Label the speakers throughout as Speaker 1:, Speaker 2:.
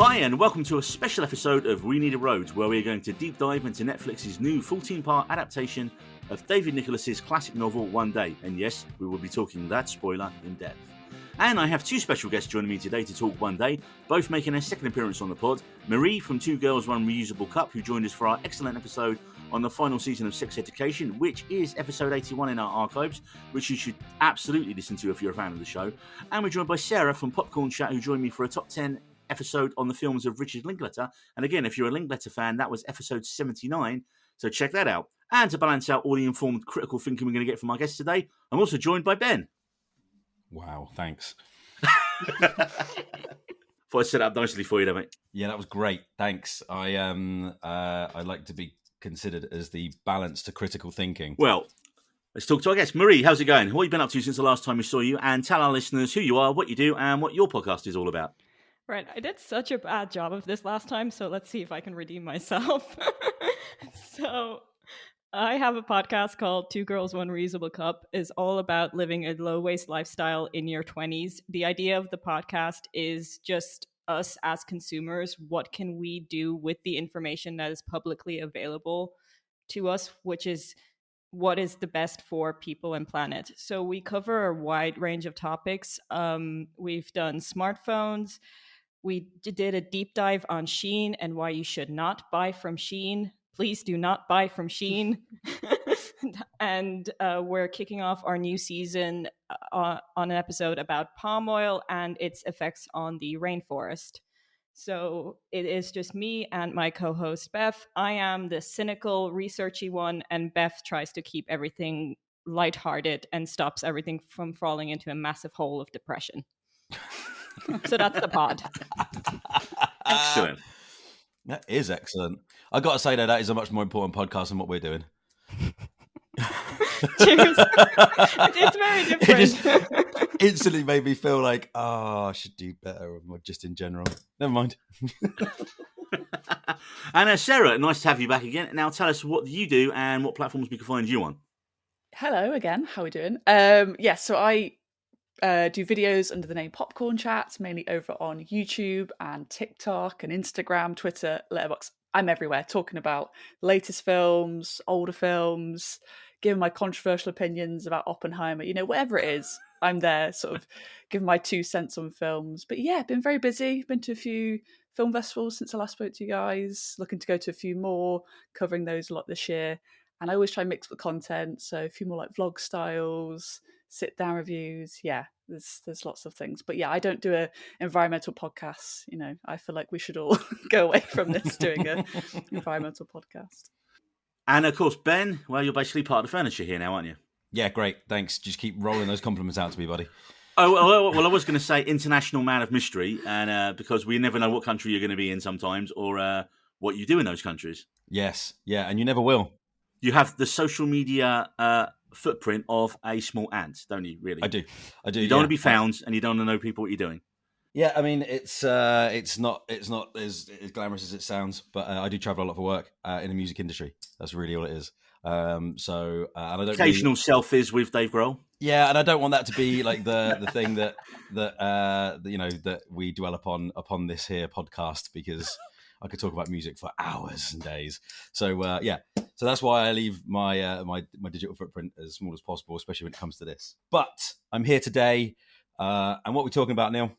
Speaker 1: Hi and welcome to a special episode of We Need a Road, where we're going to deep dive into Netflix's new 14-part adaptation of David Nicholas's classic novel One Day. And yes, we will be talking that spoiler in depth. And I have two special guests joining me today to talk One Day, both making their second appearance on the pod. Marie from Two Girls One Reusable Cup, who joined us for our excellent episode on the final season of Sex Education, which is episode 81 in our archives, which you should absolutely listen to if you're a fan of the show. And we're joined by Sarah from Popcorn Chat, who joined me for a top 10 episode on the films of Richard Linklater. And again, if you're a Linklater fan, that was episode 79, so check that out. And to balance out all the informed critical thinking we're going to get from our guests today, I'm also joined by Ben.
Speaker 2: Wow, thanks.
Speaker 1: Thought I set it up nicely for you there, mate.
Speaker 2: Yeah, that was great. Thanks. I like to be considered as the balance to critical thinking.
Speaker 1: Well, let's talk to our guest. Marie, how's it going? What have you been up to since the last time we saw you? And tell our listeners who you are, what you do, and what your podcast is all about.
Speaker 3: Right, I did such a bad job of this last time, so let's see if I can redeem myself. So, I have a podcast called Two Girls, One Reusable Cup. It's all about living a low-waste lifestyle in your 20s. The idea of the podcast is just us as consumers. What can we do with the information that is publicly available to us, which is what is the best for people and planet. So we cover a wide range of topics. We've done smartphones. We did a deep dive on Shein and why you should not buy from Shein. Please do not buy from Shein. And we're kicking off our new season on an episode about palm oil and its effects on the rainforest. So it is just me and my co-host Beth. I am the cynical, researchy one, and Beth tries to keep everything lighthearted and stops everything from falling into a massive hole of depression. So that's the pod.
Speaker 1: Excellent.
Speaker 2: That is excellent. I got to say that is a much more important podcast than what we're doing.
Speaker 3: Cheers. It's very different.
Speaker 2: It just instantly made me feel like, I should do better, just in general. Never mind.
Speaker 1: And Sarah, nice to have you back again. Now tell us what you do and what platforms we can find you on.
Speaker 4: Hello again. How are we doing? So I do videos under the name Popcorn Chats, mainly over on YouTube and TikTok and Instagram, Twitter, Letterboxd. I'm everywhere talking about latest films, older films, giving my controversial opinions about Oppenheimer, whatever it is. I'm there sort of giving my 2 cents on films. But yeah, been very busy. Been to a few film festivals since I last spoke to you guys. Looking to go to a few more, covering those a lot this year. And I always try and mix the content. So a few more like vlog styles, sit down reviews. Yeah, there's lots of things. But yeah, I don't do a environmental podcast. I feel like we should all go away from this doing an environmental podcast.
Speaker 1: And of course, Ben, well, you're basically part of the furniture here now, aren't you?
Speaker 2: Yeah, great. Thanks. Just keep rolling those compliments out to me, buddy.
Speaker 1: Oh, well, I was going to say international man of mystery, and because we never know what country you're going to be in sometimes or what you do in those countries.
Speaker 2: Yes. Yeah, and you never will.
Speaker 1: You have the social media footprint of a small ant, don't you, really?
Speaker 2: I do.
Speaker 1: You don't want to be found, and you don't want to know people what you're doing.
Speaker 2: Yeah, I mean, it's not as glamorous as it sounds, but I do travel a lot for work in the music industry. That's really all it is. And I don't
Speaker 1: occasional selfies with Dave Grohl.
Speaker 2: Yeah, and I don't want that to be like the thing that we dwell upon this here podcast, because I could talk about music for hours and days. So so that's why I leave my my digital footprint as small as possible, especially when it comes to this. But I'm here today, and what we're talking about, Neil?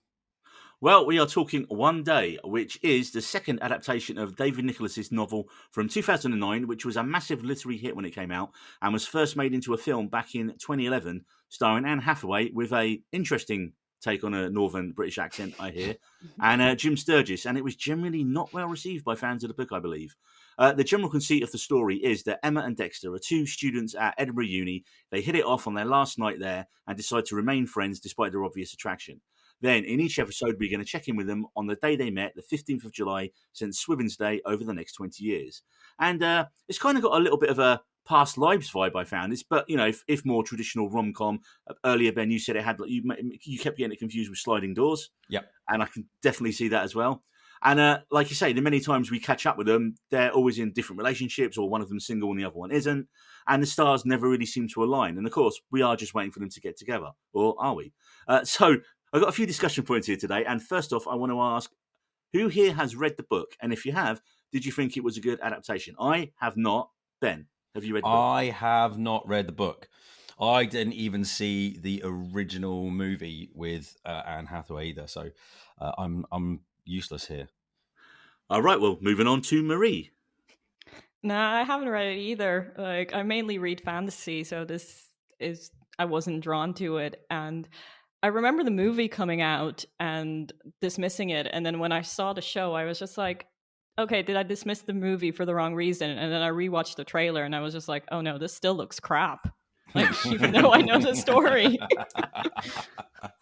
Speaker 1: Well, we are talking One Day, which is the second adaptation of David Nicholas's novel from 2009, which was a massive literary hit when it came out and was first made into a film back in 2011, starring Anne Hathaway with a interesting take on a northern British accent, I hear, and Jim Sturgis, and it was generally not well received by fans of the book, I believe. The general conceit of the story is that Emma and Dexter are two students at Edinburgh Uni. They hit it off on their last night there and decide to remain friends despite their obvious attraction. Then, in each episode, we're going to check in with them on the day they met, the 15th of July, since Swithin's Day over the next 20 years. And it's kind of got a little bit of a past lives vibe, I found. It's, but, if more traditional rom-com. Earlier, Ben, you said it had, you kept getting it confused with Sliding Doors.
Speaker 2: Yep.
Speaker 1: And I can definitely see that as well. And like you say, the many times we catch up with them, they're always in different relationships, or one of them's single and the other one isn't. And the stars never really seem to align. And of course, we are just waiting for them to get together. Or are we? So I've got a few discussion points here today. And first off, I want to ask, Who here has read the book? And if you have, did you think it was a good adaptation? I have not. Ben, have you read the book?
Speaker 2: I have not read the book. I didn't even see the original movie with Anne Hathaway either, so I'm useless here.
Speaker 1: All right, well, moving on to Marie.
Speaker 3: Nah, I haven't read it either. Like, I mainly read fantasy, so I wasn't drawn to it. And I remember the movie coming out and dismissing it. And then when I saw the show, I was just like, okay, did I dismiss the movie for the wrong reason? And then I rewatched the trailer and I was just like, oh no, this still looks crap. Like, even though I know the story.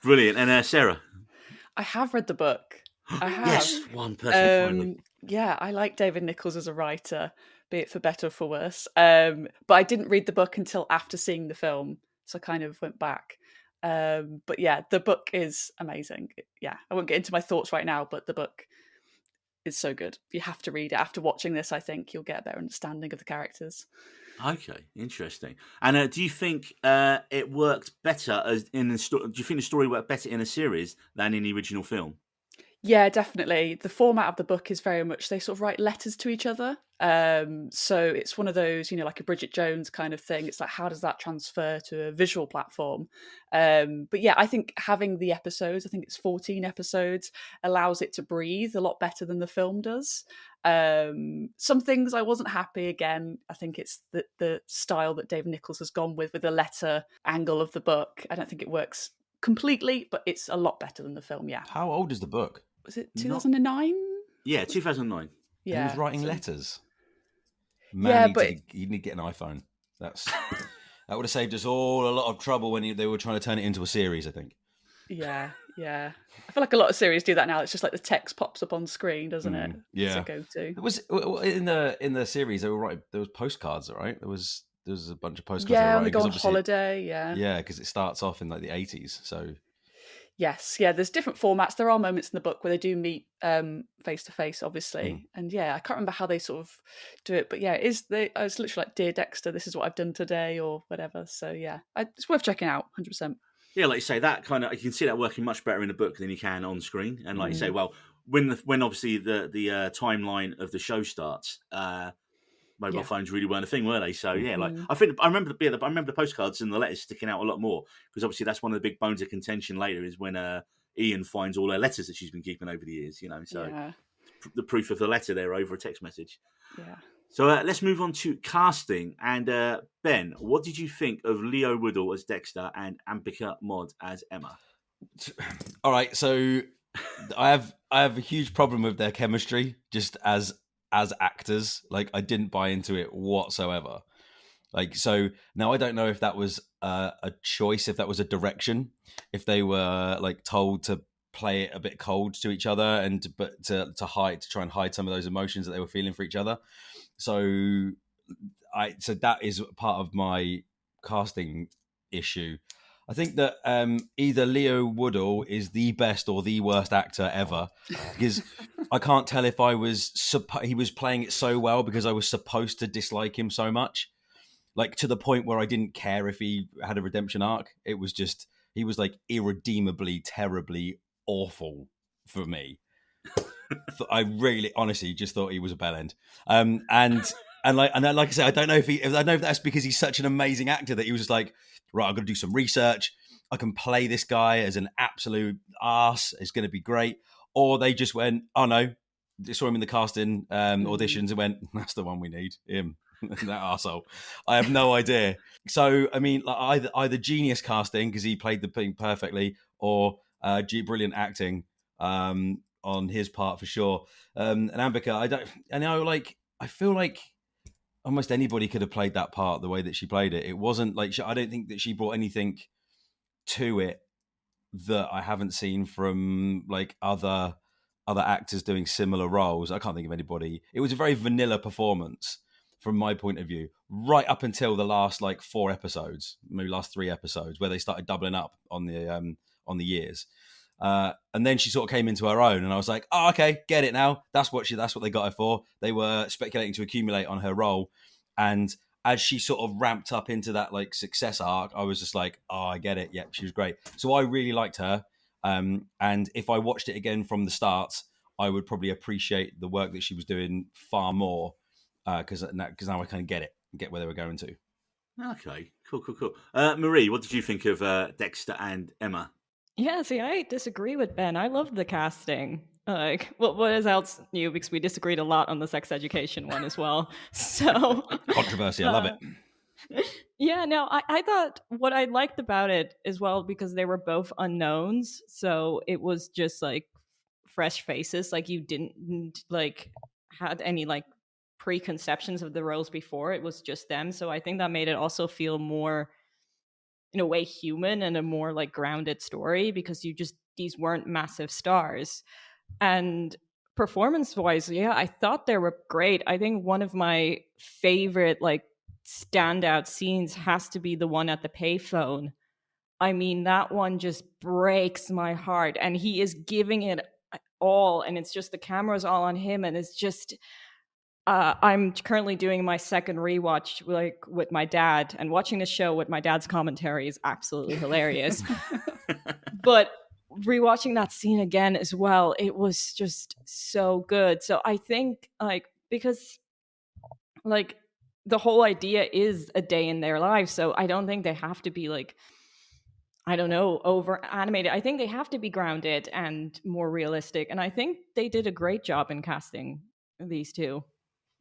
Speaker 1: Brilliant. And Sarah?
Speaker 4: I have read the book. I have.
Speaker 1: Yes, one person finally.
Speaker 4: Yeah, I like David Nichols as a writer, be it for better or for worse. But I didn't read the book until after seeing the film, so I kind of went back. But yeah, the book is amazing. Yeah, I won't get into my thoughts right now, but the book is so good. You have to read it. After watching this, I think you'll get a better understanding of the characters.
Speaker 1: Okay, interesting. And do you think it worked better as in the story? Do you think the story worked better in a series than in the original film?
Speaker 4: Yeah, definitely. The format of the book is very much they sort of write letters to each other. So it's one of those, like a Bridget Jones kind of thing. It's like, how does that transfer to a visual platform? But yeah, I think having the episodes, I think it's 14 episodes, allows it to breathe a lot better than the film does. Some things I wasn't happy again. I think it's the style that David Nichols has gone with the letter angle of the book. I don't think it works completely, but it's a lot better than the film. Yeah.
Speaker 2: How old is the book?
Speaker 4: Was it 2009?
Speaker 1: Yeah, 2009.
Speaker 4: Yeah.
Speaker 2: He was writing letters. Man,
Speaker 4: Yeah,
Speaker 2: you
Speaker 4: but
Speaker 2: need to get an iPhone. That would have saved us all a lot of trouble when they were trying to turn it into a series, I think.
Speaker 4: yeah. I feel like a lot of series do that now. It's just like the text pops up on screen, doesn't it?
Speaker 2: Yeah.
Speaker 4: It's a go-to.
Speaker 2: It was in the series. They were writing. There was postcards, right? There was a bunch of postcards.
Speaker 4: Yeah,
Speaker 2: they were
Speaker 4: when they
Speaker 2: writing,
Speaker 4: go on holiday. Yeah.
Speaker 2: Yeah, because it starts off in like the 80s. So
Speaker 4: Yes, yeah. There's different formats. There are moments in the book where they do meet face to face, obviously, and yeah, I can't remember how they sort of do it, but yeah, it's literally like, "Dear Dexter, this is what I've done today," or whatever. So yeah, it's worth checking out, 100%.
Speaker 1: Yeah, like you say, that kind of you can see that working much better in the book than you can on screen. And like you say, well, when obviously the timeline of the show starts, mobile phones really weren't a thing, were they? So yeah, like I remember the postcards and the letters sticking out a lot more because obviously that's one of the big bones of contention later is when Ian finds all her letters that she's been keeping over the years. So the proof of the letter there over a text message.
Speaker 4: Yeah.
Speaker 1: So let's move on to casting. And Ben, what did you think of Leo Woodall as Dexter and Ambika Mod as Emma?
Speaker 2: All right, so I have a huge problem with their chemistry just as actors. Like, I didn't buy into it whatsoever. Like, so now I don't know if that was a choice, if that was a direction, if they were like told to play it a bit cold to each other and to try and hide some of those emotions that they were feeling for each other. So that is part of my casting issue. I think that either Leo Woodall is the best or the worst actor ever, because I can't tell if he was playing it so well because I was supposed to dislike him so much, like to the point where I didn't care if he had a redemption arc. It was just, he was like irredeemably, terribly awful for me. I really, honestly, just thought he was a bellend. And like I said, I don't know if that's because he's such an amazing actor that he was just like, right, I've got to do some research. I can play this guy as an absolute arse. It's going to be great. Or they just went, oh no, they saw him in the casting auditions and went, that's the one we need, him, that arsehole. I have no idea. So, I mean, like, either genius casting because he played the thing perfectly, or brilliant acting on his part for sure. And Ambika, I feel like almost anybody could have played that part the way that she played it. It wasn't like, I don't think that she brought anything to it that I haven't seen from like other actors doing similar roles. I can't think of anybody. It was a very vanilla performance from my point of view, right up until the last like 4 episodes, maybe last 3 episodes, where they started doubling up on the years. And then she sort of came into her own, and I was like, "Oh, okay, get it now. That's what they got her for." They were speculating to accumulate on her role, and as she sort of ramped up into that like success arc, I was just like, "Oh, I get it. Yep, she was great." So I really liked her. And if I watched it again from the start, I would probably appreciate the work that she was doing far more because now I kind of get where they were going to.
Speaker 1: Okay, cool. Marie, what did you think of Dexter and Emma?
Speaker 3: Yeah, see, I disagree with Ben. I loved the casting. Like, what is else new? Because we disagreed a lot on the sex education one as well. So
Speaker 2: Controversy, I love it.
Speaker 3: Yeah, no, I thought what I liked about it as well, because they were both unknowns, so it was just like fresh faces. Like, you didn't like had any like preconceptions of the roles before. It was just them. So I think that made it also feel more, in a way, human and a more like grounded story, because these weren't massive stars. And performance wise, yeah, I thought they were great. I think one of my favorite like standout scenes has to be the one at the payphone. I mean, that one just breaks my heart, and he is giving it all, and it's just the camera's all on him, and it's just I'm currently doing my second rewatch like with my dad, and watching the show with my dad's commentary is absolutely hilarious. But rewatching that scene again as well, it was just so good. So I think like, because like the whole idea is a day in their life, so I don't think they have to be like, I don't know, over animated. I think they have to be grounded and more realistic, and I think they did a great job in casting these two.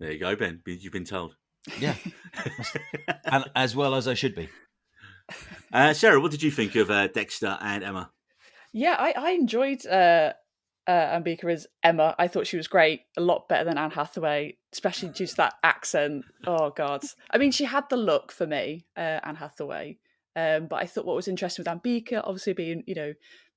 Speaker 1: There you go, Ben. You've been told.
Speaker 2: Yeah, and as well as I should be.
Speaker 1: Sarah, what did you think of Dexter and Emma?
Speaker 4: Yeah, I enjoyed Ambika as Emma. I thought she was great, a lot better than Anne Hathaway, especially due to that accent. Oh God! I mean, she had the look for me, Anne Hathaway. But I thought what was interesting with Ambika, obviously being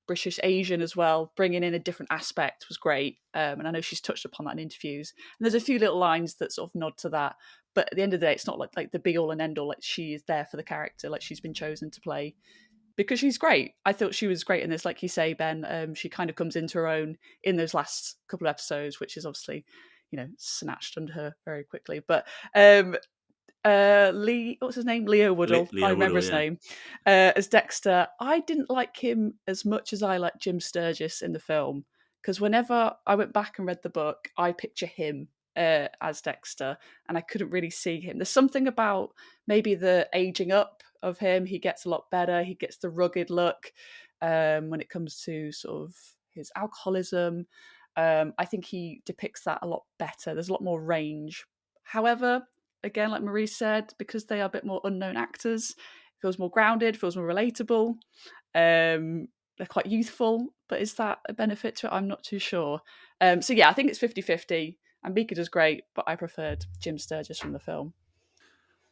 Speaker 4: British Asian as well, bringing in a different aspect was great. And I know she's touched upon that in interviews. And there's a few little lines that sort of nod to that. But at the end of the day, it's not like the be all and end all. Like, she is there for the character. Like, she's been chosen to play because she's great. I thought she was great in this. Like you say, Ben, she kind of comes into her own in those last couple of episodes, which is obviously, snatched under her very quickly. But Lee, what's his name? Leo Woodall. I remember his name. As Dexter, I didn't like him as much as I liked Jim Sturgis in the film, because whenever I went back and read the book, I picture him as Dexter, and I couldn't really see him. There's something about maybe the aging up of him. He gets a lot better. He gets the rugged look when it comes to sort of his alcoholism. I think he depicts that a lot better. There's a lot more range. However, again, like Marie said, because they are a bit more unknown actors, it feels more grounded, feels more relatable. They're quite youthful, but is that a benefit to it? I'm not too sure. So yeah, I think it's 50-50. Ambika does great, but I preferred Jim Sturgis from the film.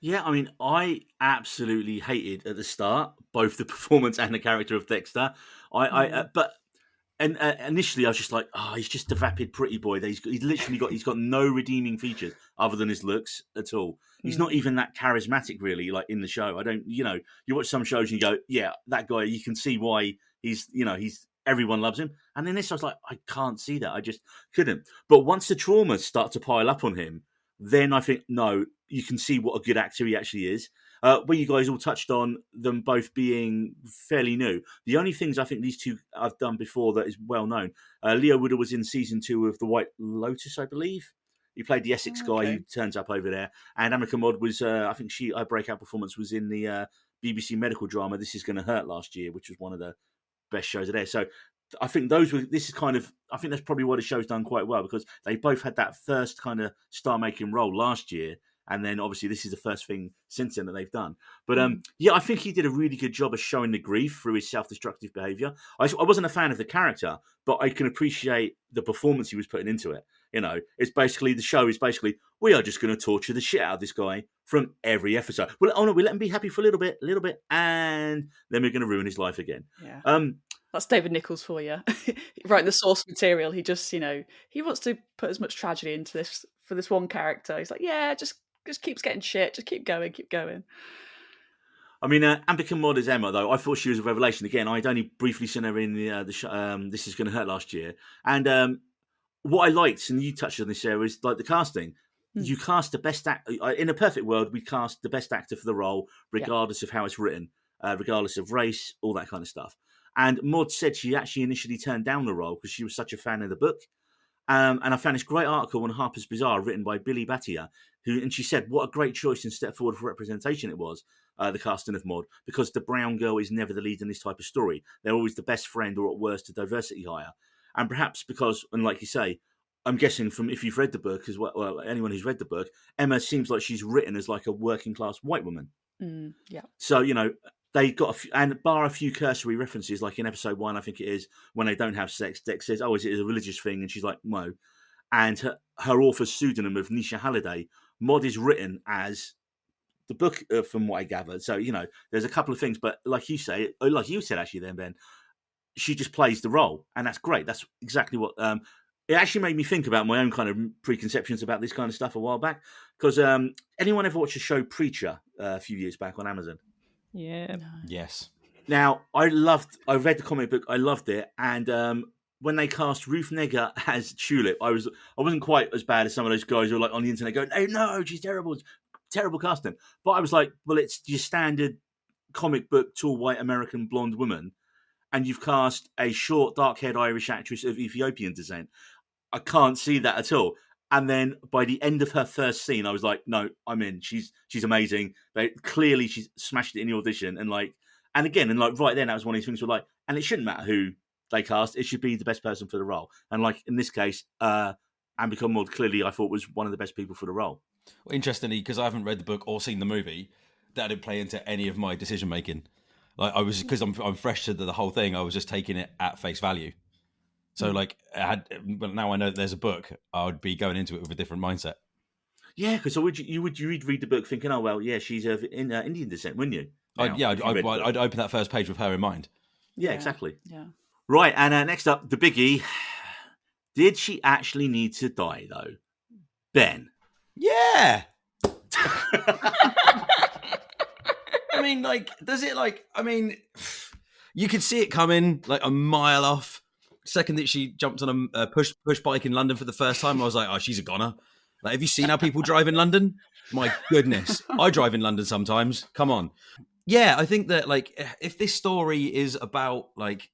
Speaker 1: Yeah, I mean, I absolutely hated at the start both the performance and the character of Dexter. But initially I was just like, he's just a vapid pretty boy. He's literally got no redeeming features other than his looks at all. He's not even that charismatic, really, like in the show. I don't, you watch some shows and you go, yeah, that guy, you can see why he's everyone loves him. And then this, I was like, I can't see that. I just couldn't. But once the traumas start to pile up on him, then I think, no, you can see what a good actor he actually is. Where you guys all touched on them both being fairly new. The only things I think these two have done before that is well known. Leo Woodall was in season 2 of The White Lotus, I believe. He played the Essex guy who turns up over there. And Amika Mod was, I think her breakout performance was in the BBC medical drama This Is Gonna Hurt last year, which was one of the best shows of there. So I think I think that's probably why the show's done quite well, because they both had that first kind of star-making role last year. And then obviously this is the first thing since then that they've done. But I think he did a really good job of showing the grief through his self-destructive behaviour. I wasn't a fan of the character, but I can appreciate the performance he was putting into it. It's basically, the show is basically, we are just going to torture the shit out of this guy from every episode. Well, we let him be happy for a little bit, and then we're going to ruin his life again.
Speaker 4: Yeah. That's David Nichols for you. Writing the source material, he just, he wants to put as much tragedy into this for this one character. He's like, yeah, just keeps getting shit. Just keep going.
Speaker 1: I mean, Ambika Mod as Emma, though, I thought she was a revelation. Again, I'd only briefly seen her in the show, This Is Gonna Hurt last year. And what I liked, and you touched on this, Sarah, is like the casting. You cast the best actor. In a perfect world, we cast the best actor for the role, regardless of how it's written, regardless of race, all that kind of stuff. And Maud said she actually initially turned down the role because she was such a fan of the book. And I found this great article on Harper's Bazaar written by Billy Battier, and she said what a great choice and step forward for representation it was, the casting of Maud, because the brown girl is never the lead in this type of story. They're always the best friend, or at worst, a diversity hire. And perhaps because, and like you say, I'm guessing from if you've read the book as well, anyone who's read the book, Emma seems like she's written as like a working class white woman.
Speaker 4: Yeah.
Speaker 1: So, you know, they got a few, and bar a few cursory references, like in episode 1, I think it is, when they don't have sex, Dex says, "Oh, is it a religious thing?" And she's like, "No." And her author's pseudonym of Nisha Halliday, Maud is written as the book, from what I gathered. So, you know, there's a couple of things, but like you say, like you said actually then, Ben, she just plays the role, and that's great. That's exactly what. It actually made me think about my own kind of preconceptions about this kind of stuff a while back. Because anyone ever watched the show Preacher a few years back on Amazon?
Speaker 3: Yeah.
Speaker 2: Yes.
Speaker 1: Now, I read the comic book, I loved it, and when they cast Ruth Negga as Tulip, I wasn't quite as bad as some of those guys who are like on the internet going, "Hey, no, she's terrible, it's terrible casting." But I was like, well, it's your standard comic book tall white American blonde woman, and you've cast a short, dark-haired Irish actress of Ethiopian descent. I can't see that at all. And then by the end of her first scene, I was like, no, I'm in. She's amazing. Clearly, she's smashed it in the audition. And right then, that was one of these things where like, and it shouldn't matter who they cast. It should be the best person for the role. And like in this case, Ambika Maud clearly I thought was one of the best people for the role.
Speaker 2: Well, interestingly, because I haven't read the book or seen the movie, that didn't play into any of my decision making. Like because I'm fresh to the whole thing. I was just taking it at face value. So, like, now I know that there's a book, I would be going into it with a different mindset. Yeah,
Speaker 1: because you would read the book thinking, oh, well, yeah, she's of Indian descent, wouldn't you?
Speaker 2: I'd open that first page with her in mind.
Speaker 1: Yeah, exactly.
Speaker 4: Yeah.
Speaker 1: Right, and next up, the biggie. Did she actually need to die, though? Ben.
Speaker 2: Yeah! I mean, like, does it, like, I mean, you could see it coming, like, a mile off. Second that she jumped on a push bike in London for the first time, I was like, oh, she's a goner. Like, have you seen how people drive in London? My goodness. I drive in London sometimes. Come on. Yeah, I think that, like, if this story is about the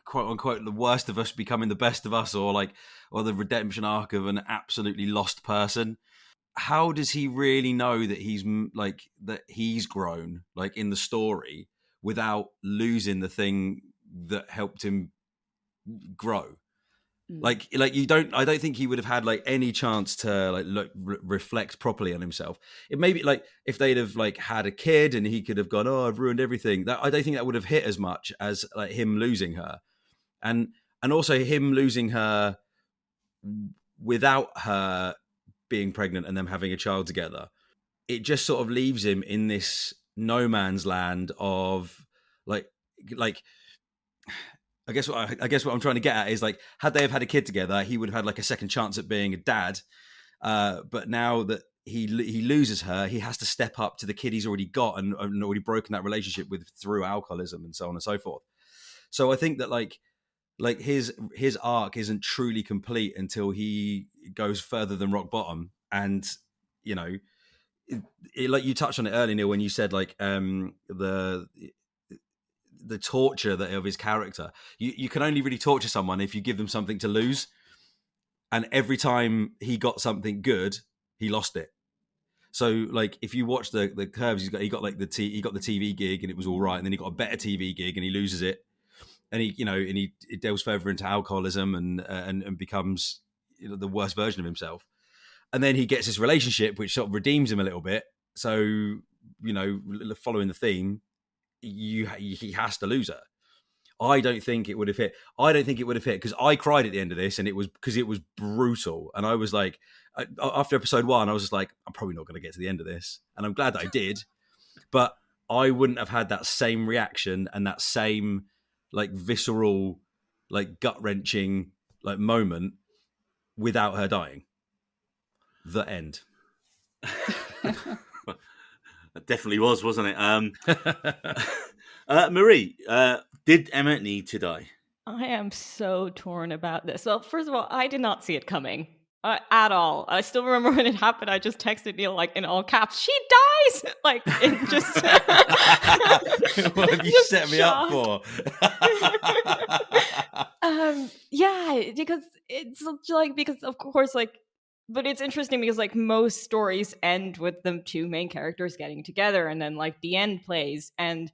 Speaker 2: quote unquote the worst of us becoming the best of us, or the redemption arc of an absolutely lost person, how does he really know that he's grown, like, in the story, without losing the thing that helped him grow? I don't think he would have had like any chance to like reflect properly on himself. It may be like if they'd have like had a kid and he could have gone, "Oh, I've ruined everything." That I don't think that would have hit as much as like him losing her, and also him losing her without her being pregnant and them having a child together. It just sort of leaves him in this no man's land of like. I guess what I'm trying to get at is, like, had they have had a kid together, he would have had like a second chance at being a dad. But now that he loses her, he has to step up to the kid he's already got and already broken that relationship with through alcoholism and so on and so forth. So I think that like his arc isn't truly complete until he goes further than rock bottom. And you know, like you touched on it earlier, Neil, when you said like the torture of his character. You can only really torture someone if you give them something to lose. And every time he got something good, he lost it. So like if you watch the curves, he got the TV gig and it was all right, and then he got a better TV gig and he loses it, and he delves further into alcoholism and becomes the worst version of himself. And then he gets this relationship which sort of redeems him a little bit. So following the theme, he has to lose her. I don't think it would have hit because I cried at the end of this, and it was because it was brutal. And I was like, after episode 1, I was just like, I'm probably not going to get to the end of this, and I'm glad that I did. But I wouldn't have had that same reaction and that same like visceral, like gut wrenching like moment without her dying. The end.
Speaker 1: It definitely was, wasn't it? Marie, did Emma need to die?
Speaker 3: I am so torn about this. Well, first of all, I did not see it coming at all. I still remember when it happened. I just texted Neil like in all caps, "She dies!" Like it just.
Speaker 2: What have you set me up for?
Speaker 3: Yeah, because it's like, because of course, like, but it's interesting because like most stories end with the two main characters getting together, and then like the end plays and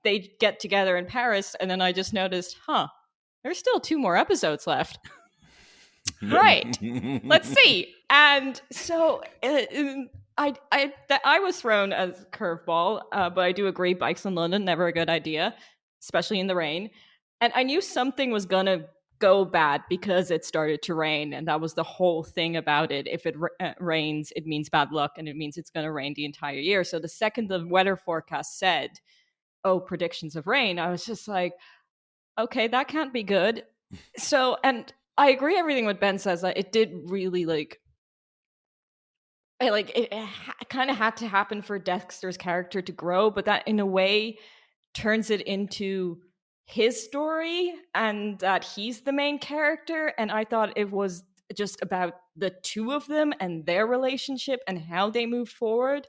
Speaker 3: they get together in Paris, and then I just noticed, there's still 2 more episodes left. Right. Let's see. And so I was thrown as curveball, but I do agree, bikes in London, never a good idea, especially in the rain. And I knew something was gonna go bad because it started to rain, and that was the whole thing about it. If it rains, it means bad luck, and it means it's gonna rain the entire year. So the second the weather forecast said, "Oh, predictions of rain," I was just like, "Okay, that can't be good." So, and I agree everything what Ben says. That it did really it kind of had to happen for Dexter's character to grow, but that in a way turns it into his story and that he's the main character. And I thought it was just about the two of them and their relationship and how they move forward.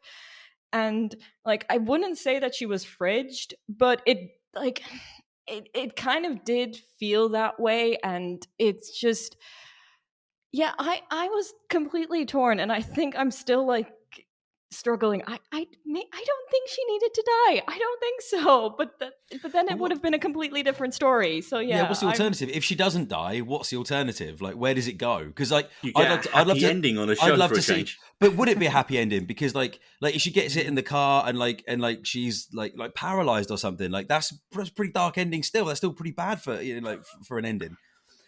Speaker 3: And like, I wouldn't say that she was fridged, but it kind of did feel that way. And it's just, yeah, I was completely torn, and I think I'm still like struggling. I don't think she needed to die. I don't think so. But then it would have been a completely different story. So yeah,
Speaker 2: what's the alternative? If she doesn't die, what's the alternative? Like, where does it go? Because like,
Speaker 1: You get
Speaker 2: I'd love to
Speaker 1: ending on a show for a change.
Speaker 2: But would it be a happy ending? Because like if she gets it in the car and she's like paralyzed or something, like that's pretty dark ending. Still, that's still pretty bad for for an ending.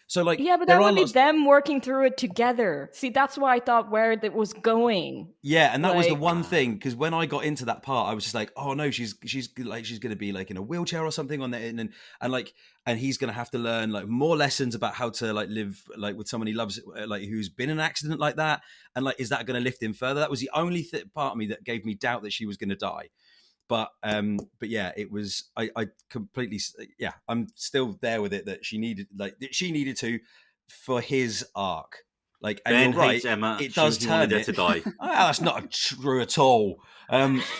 Speaker 2: So like,
Speaker 3: yeah, but that would be them working through it together. See, that's why I thought where it was going.
Speaker 2: Yeah, and that was the one thing, because when I got into that part, I was just like, oh no, she's going to be like in a wheelchair or something on there, and he's going to have to learn like more lessons about how to like live like with someone he loves, like who's been in an accident like that, and like is that going to lift him further? That was the only part of me that gave me doubt that she was going to die. But yeah, it was. I completely. Yeah, I'm still there with it that she needed to for his arc. Like, and
Speaker 1: Ben
Speaker 2: you're right,
Speaker 1: hates Emma.
Speaker 2: it does turn
Speaker 1: her to die.
Speaker 2: That's not true at all. But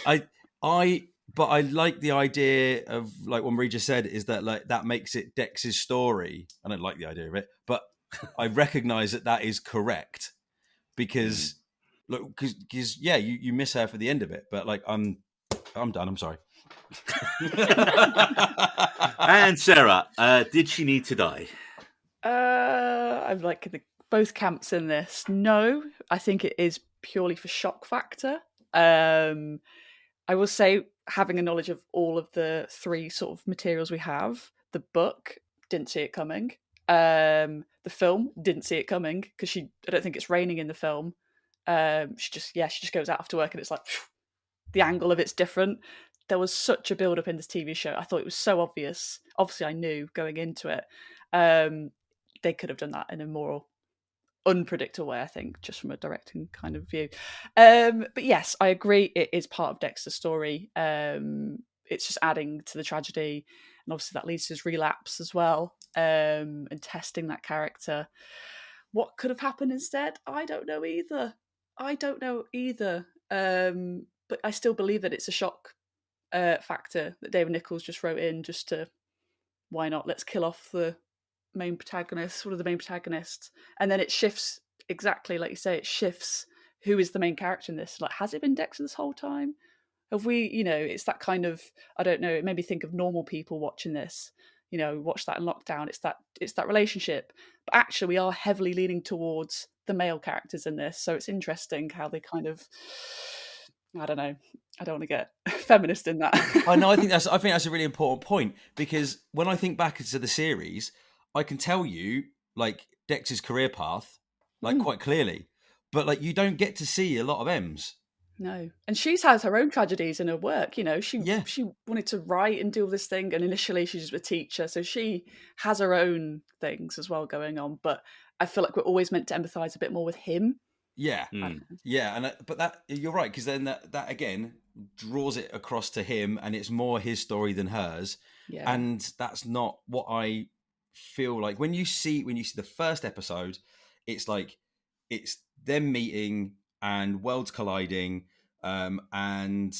Speaker 2: I like the idea of like what Marie just said is that like that makes it Dex's story. I don't like the idea of it, but I recognise that is correct because look, because yeah, you miss her for the end of it, but like I'm done. I'm sorry.
Speaker 1: And Sarah, did she need to die?
Speaker 4: I'm like both camps in this. No, I think it is purely for shock factor. I will say, having a knowledge of all of the 3 sort of materials we have, the book, didn't see it coming. The film, didn't see it coming because I don't think it's raining in the film. She just goes out after work and it's like the angle of it's different. There was such a build up in this TV show. I thought it was so obvious. Obviously, I knew going into it. They could have done that in a more unpredictable way, I think, just from a directing kind of view. But yes, I agree. It is part of Dexter's story. It's just adding to the tragedy, and obviously that leads to his relapse as well. And testing that character. What could have happened instead? I don't know either. But I still believe that it's a shock factor that David Nichols just wrote in just to, why not? Let's kill off the main protagonist, one of the main protagonists, and then it shifts exactly like you say. It shifts who is the main character in this. Like, has it been Dexter this whole time? Have we? It's that kind of, I don't know. It made me think of normal people watching this. Watch that in lockdown. It's that relationship, but actually we are heavily leaning towards the male characters in this. So it's interesting how they kind of, I don't know. I don't want to get feminist in that.
Speaker 2: I know. I think that's a really important point, because when I think back to the series, I can tell you like Dex's career path, like quite clearly, but like you don't get to see a lot of M's.
Speaker 4: No, and she's has her own tragedies in her work. She wanted to write and do all this thing, and initially she's just a teacher, so she has her own things as well going on. But I feel like we're always meant to empathise a bit more with him.
Speaker 2: Yeah, yeah, but that you're right, because then that again draws it across to him, and it's more his story than hers.
Speaker 4: Yeah,
Speaker 2: and that's not what I feel like when you see the first episode. It's like it's them meeting and worlds colliding, and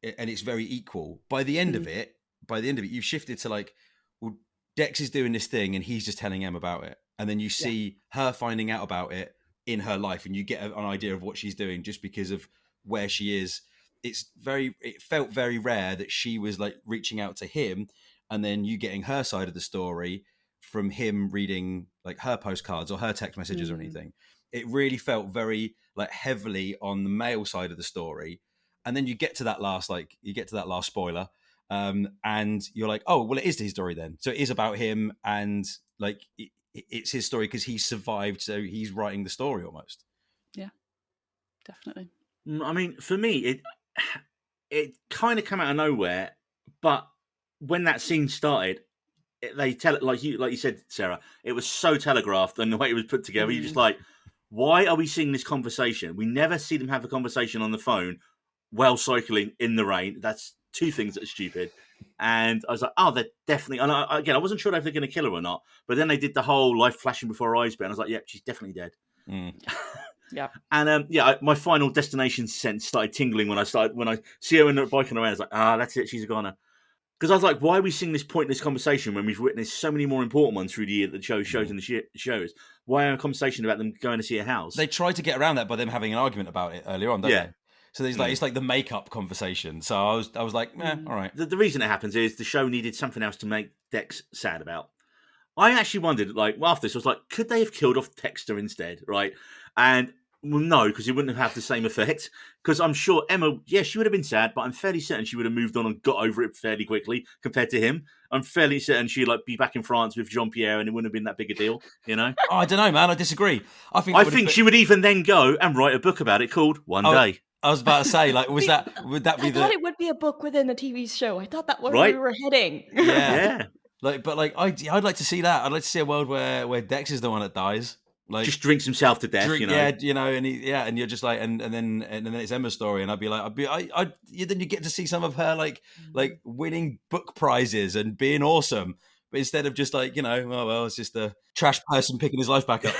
Speaker 2: it's very equal. By the end of it, you've shifted to like, well, Dex is doing this thing and he's just telling Em about it. And then you see her finding out about it in her life, and you get an idea of what she's doing just because of where she is. It felt very rare that she was like reaching out to him, and then you getting her side of the story from him reading like her postcards or her text messages or anything. It really felt very like heavily on the male side of the story. And then you get to that last spoiler. And you're like, oh, well, it is his story then. So it is about him, and like it's his story because he survived. So he's writing the story almost.
Speaker 4: Yeah, definitely.
Speaker 1: I mean, for me, it kind of came out of nowhere, but when that scene started, they tell it like you said, Sarah. It was so telegraphed, and the way it was put together, you're just like, why are we seeing this conversation? We never see them have a conversation on the phone while cycling in the rain. That's two things that are stupid. And I was like, oh, they're definitely. And I wasn't sure if they're going to kill her or not. But then they did the whole life flashing before our eyes bit. And I was like, yep, she's definitely dead.
Speaker 4: Yeah.
Speaker 1: And my final destination sense started tingling when I see her in the biking around. I was like, that's it, she's a goner. Because I was like, why are we seeing this pointless conversation when we've witnessed so many more important ones through the year that the shows and the shows? Why a conversation about them going to see a house?
Speaker 2: They tried to get around that by them having an argument about it earlier on, don't they? So there's it's like the makeup conversation. So I was like, all right.
Speaker 1: The reason it happens is the show needed something else to make Dex sad about. I actually wondered, like, after this, I was like, could they have killed off Dexter instead, right? And well, no, because it wouldn't have the same effect. Because I'm sure Emma, she would have been sad, but I'm fairly certain she would have moved on and got over it fairly quickly compared to him. I'm fairly certain she'd like be back in France with Jean-Pierre, and it wouldn't have been that big a deal, you know?
Speaker 2: Oh, I don't know, man. I disagree. I think
Speaker 1: she would even then go and write a book about it called One Day.
Speaker 2: I was about to say, like, would that be
Speaker 3: I thought it would be a book within a TV show. I thought that was where
Speaker 1: Right?
Speaker 3: we were heading.
Speaker 1: Yeah.
Speaker 2: I'd like to see that. I'd like to see a world where Dex is the one that dies. Like,
Speaker 1: just drinks himself to death, you know.
Speaker 2: Yeah, you know, and and you're just like, and then it's Emma's story, and then you get to see some of her like winning book prizes and being awesome, but instead of just like, you know, oh well, it's just a trash person picking his life back up.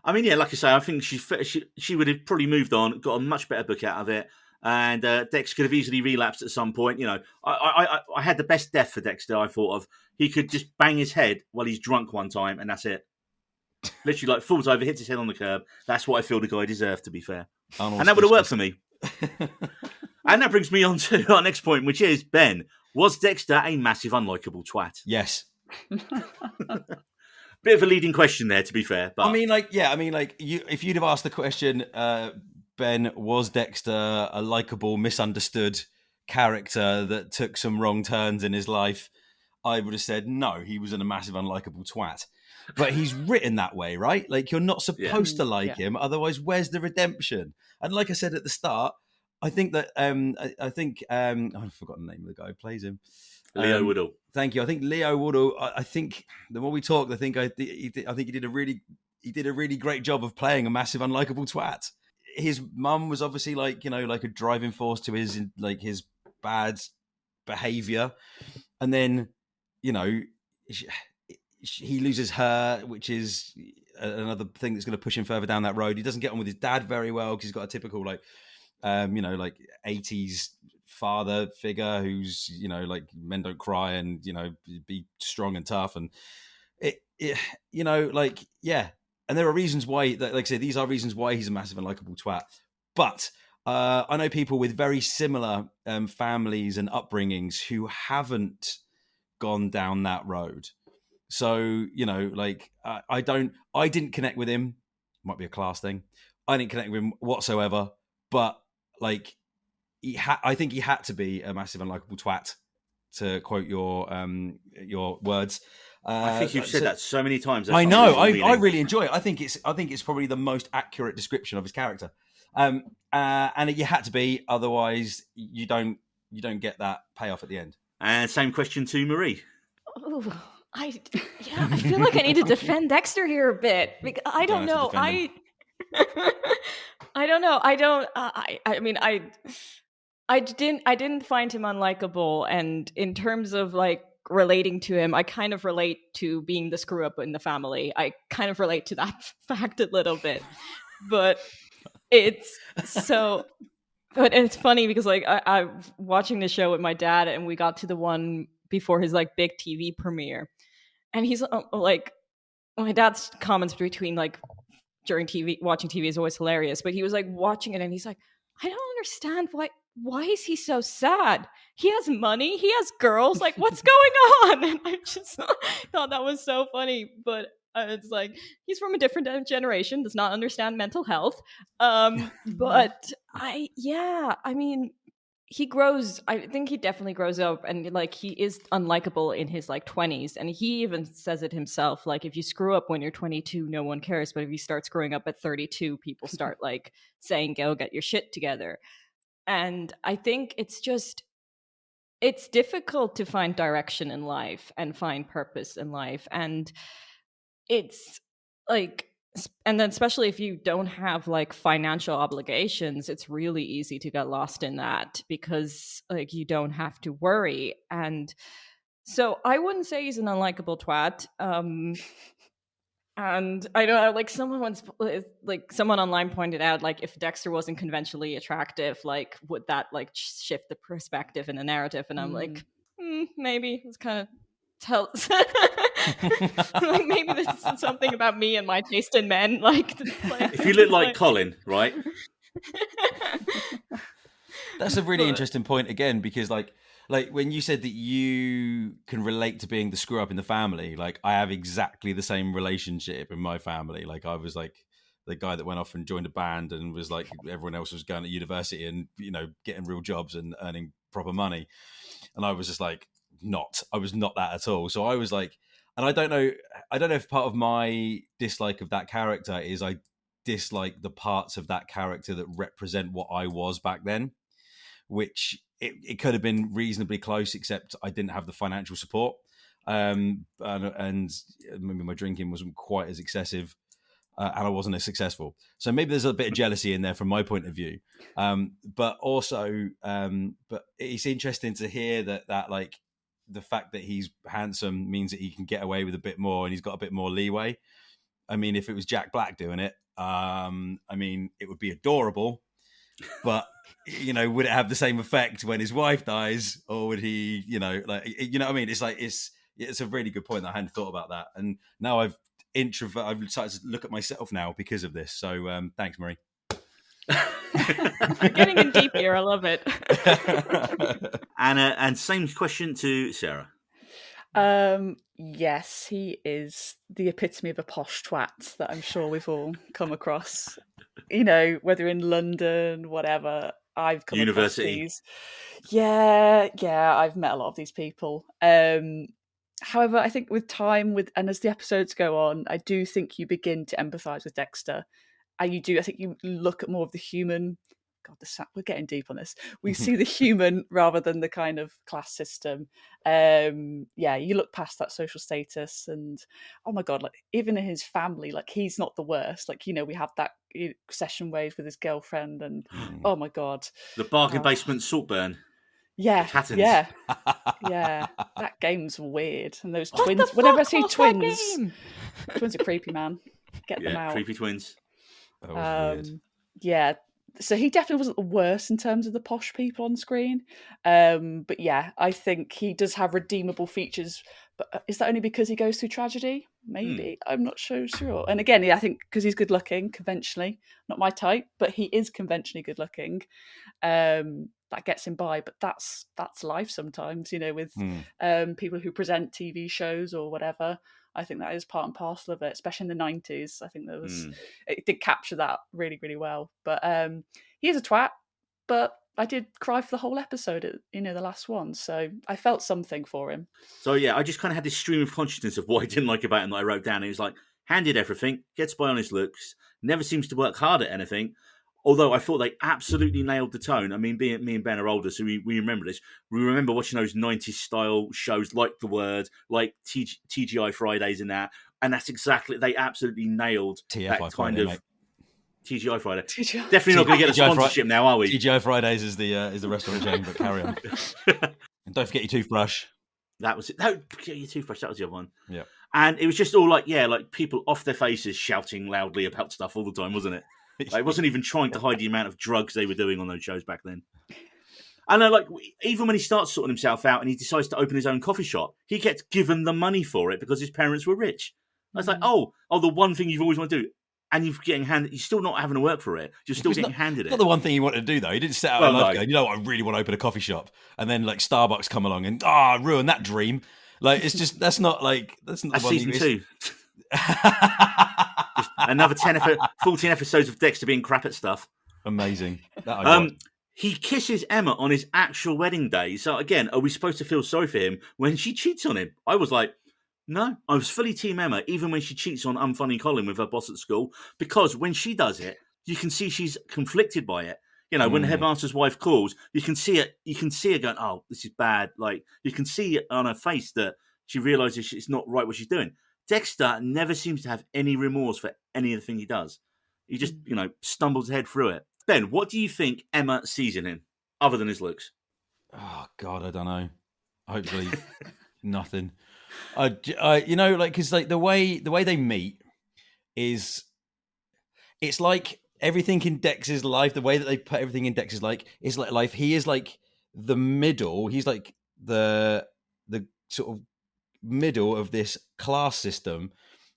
Speaker 1: I mean, like I say, I think she would have probably moved on, got a much better book out of it, and Dex could have easily relapsed at some point. You know, I had the best death for Dexter. I thought of he could just bang his head while he's drunk one time, and that's it. Literally, like, falls over, hits his head on the curb. That's what I feel the guy deserved, to be fair. And that would have worked for me. And that brings me on to our next point, which is, Ben, was Dexter a massive unlikable twat?
Speaker 2: Yes.
Speaker 1: Bit of a leading question there, to be fair. But
Speaker 2: if you'd have asked the question, Ben, was Dexter a likable, misunderstood character that took some wrong turns in his life? I would have said no, he was a massive unlikable twat. But he's written that way, right? Like, you're not supposed to like him, otherwise where's the redemption? And like I said at the start, I think that I've forgotten the name of the guy who plays him.
Speaker 1: Leo Woodall.
Speaker 2: Thank you. I think Leo Woodall. I think the more we talked, I think he did a really great job of playing a massive unlikable twat. His mum was obviously like, you know, like a driving force to his bad behavior, and then, you know, he loses her, which is another thing that's going to push him further down that road. He doesn't get on with his dad very well because he's got a typical 80s father figure who's, you know, like, men don't cry and, you know, be strong and tough, and you know, like, yeah. And there are reasons why, like I say, these are reasons why he's a massive unlikable twat. But I know people with very similar families and upbringings who haven't gone down that road. So, you know, like, I didn't connect with him. Might be a class thing. I didn't connect with him whatsoever. But, like, I think he had to be a massive unlikable twat, to quote your words.
Speaker 1: I think you've said that so many times.
Speaker 2: I know. I really enjoy it. I think it's probably the most accurate description of his character. And you had to be, otherwise you don't get that payoff at the end. And
Speaker 1: same question to Marie.
Speaker 3: Oh, I feel like I need to defend Dexter here a bit. I don't know. I don't know. I didn't find him unlikable, and in terms of like relating to him, I kind of relate to being the screw up in the family. I kind of relate to that fact a little bit, but it's funny because like I watching the show with my dad, and we got to the one before his like big TV premiere, and he's like, my dad's comments between like during watching TV is always hilarious, but he was like watching it and he's like, I don't understand why is he so sad? He has money, he has girls, like what's going on? And I just thought that was so funny. But it's like he's from a different generation, does not understand mental health. But I mean, he grows, I think he definitely grows up, and like he is unlikable in his like 20s, and he even says it himself, like if you screw up when you're 22 no one cares, but if you start screwing up at 32 people start like saying go get your shit together. And I think it's difficult to find direction in life and find purpose in life, and it's like, and then especially if you don't have like financial obligations, it's really easy to get lost in that because like you don't have to worry. And so I wouldn't say he's an unlikable twat. And I know, like someone online pointed out, like if Dexter wasn't conventionally attractive, like would that like shift the perspective in the narrative? And I'm like, maybe it's kind of tells like maybe this is something about me and my taste in men. Like
Speaker 1: if you look like Colin, right?
Speaker 2: That's a really interesting point again, because like when you said that you can relate to being the screw up in the family, like I have exactly the same relationship in my family. Like I was like the guy that went off and joined a band and was like everyone else was going to university and, you know, getting real jobs and earning proper money, and I was just like I was not that at all. So I was like, and I don't know if part of my dislike of that character is I dislike the parts of that character that represent what I was back then, which it could have been reasonably close, except I didn't have the financial support. And maybe my drinking wasn't quite as excessive, and I wasn't as successful. So maybe there's a bit of jealousy in there from my point of view. But also, but it's interesting to hear that like the fact that he's handsome means that he can get away with a bit more and he's got a bit more leeway. I mean, if it was Jack Black doing it, I mean, it would be adorable, but you know, would it have the same effect when his wife dies, or would he, you know, like, you know what I mean? It's like, it's a really good point that I hadn't thought about that. And now I've decided to look at myself now because of this. So thanks, Marie.
Speaker 3: You're getting in deep here. I love it.
Speaker 1: And same question to Sarah.
Speaker 4: Yes, he is the epitome of a posh twat that I'm sure we've all come across. You know, whether in London, whatever, I've come
Speaker 1: University.
Speaker 4: across these. Yeah, I've met a lot of these people. However, I think with time, and as the episodes go on, I do think you begin to empathise with Dexter. And I think you look at more of the human. God, we're getting deep on this. We see the human rather than the kind of class system. You look past that social status, and oh my God, like even in his family, like he's not the worst. Like, you know, we have that session waves with his girlfriend, and oh my God,
Speaker 1: the bargain basement Saltburn.
Speaker 4: Yeah,
Speaker 1: Patterns.
Speaker 4: yeah. That game's weird, and those
Speaker 3: What
Speaker 4: twins.
Speaker 3: the
Speaker 4: Whenever I
Speaker 3: fuck
Speaker 4: see
Speaker 3: was that
Speaker 4: twins,
Speaker 3: game?
Speaker 4: twins are creepy, man. Get them out.
Speaker 1: Creepy twins.
Speaker 2: That was weird.
Speaker 4: Yeah. So he definitely wasn't the worst in terms of the posh people on screen. But yeah, I think he does have redeemable features. But is that only because he goes through tragedy? Maybe. I'm not so sure. And again, I think because he's good looking, conventionally, not my type, but he is conventionally good looking. That gets him by. But that's life sometimes, you know, with people who present TV shows or whatever. I think that is part and parcel of it, especially in the 90s. I think it did capture that really, really well. But he is a twat, but I did cry for the whole episode, the last one. So I felt something for him.
Speaker 1: So yeah, I just kind of had this stream of consciousness of what I didn't like about him that I wrote down. It was like, handed everything, gets by on his looks, never seems to work hard at anything. Although I thought they absolutely nailed the tone. I mean, me and Ben are older, so we remember this. We remember watching those 90s style shows like The Word, like TGI Fridays and that. And that's exactly, they absolutely nailed
Speaker 2: TFI
Speaker 1: that kind
Speaker 2: Friday,
Speaker 1: of
Speaker 2: mate.
Speaker 1: TGI Friday. Definitely not going to get a sponsorship now, are we?
Speaker 2: TGI Fridays is the restaurant chain, but carry on. And don't forget your toothbrush.
Speaker 1: That was it. No, forget your toothbrush. That was the other one.
Speaker 2: Yeah.
Speaker 1: And it was just all like people off their faces shouting loudly about stuff all the time, wasn't it? Like, it wasn't even trying to hide the amount of drugs they were doing on those shows back then. I know, like, even when he starts sorting himself out and he decides to open his own coffee shop, he gets given the money for it because his parents were rich. I was like, oh, the one thing you've always wanted to do, and you're getting handed. You're still not having to work for it. You're still
Speaker 2: It's
Speaker 1: getting handed
Speaker 2: not
Speaker 1: it.
Speaker 2: the one thing he wanted to do, though. He didn't set out in life going, you know what, I really want to open a coffee shop. And then, like, Starbucks come along and, ruin that dream. Like, it's just, that's not the
Speaker 1: That's
Speaker 2: one
Speaker 1: season
Speaker 2: thing.
Speaker 1: 2. Just another 14 episodes of Dexter being crap at stuff.
Speaker 2: Amazing. That I got.
Speaker 1: He kisses Emma on his actual wedding day. So again, are we supposed to feel sorry for him when she cheats on him? I was like, no, I was fully team Emma, even when she cheats on unfunny Colin with her boss at school, because when she does it, you can see she's conflicted by it. You know, when the headmaster's wife calls, you can see it. You can see her going, "Oh, this is bad." Like, you can see it on her face that she realizes it's not right what she's doing. Dexter never seems to have any remorse for any of the thing he does. He just, stumbles ahead through it. Ben, what do you think Emma sees in him, other than his looks?
Speaker 2: Oh God, I don't know. Hopefully, nothing. Because the way they meet is, it's like everything in Dex's life. The way that they put everything in Dex's life, he is like the middle. He's like the sort of middle of this class system,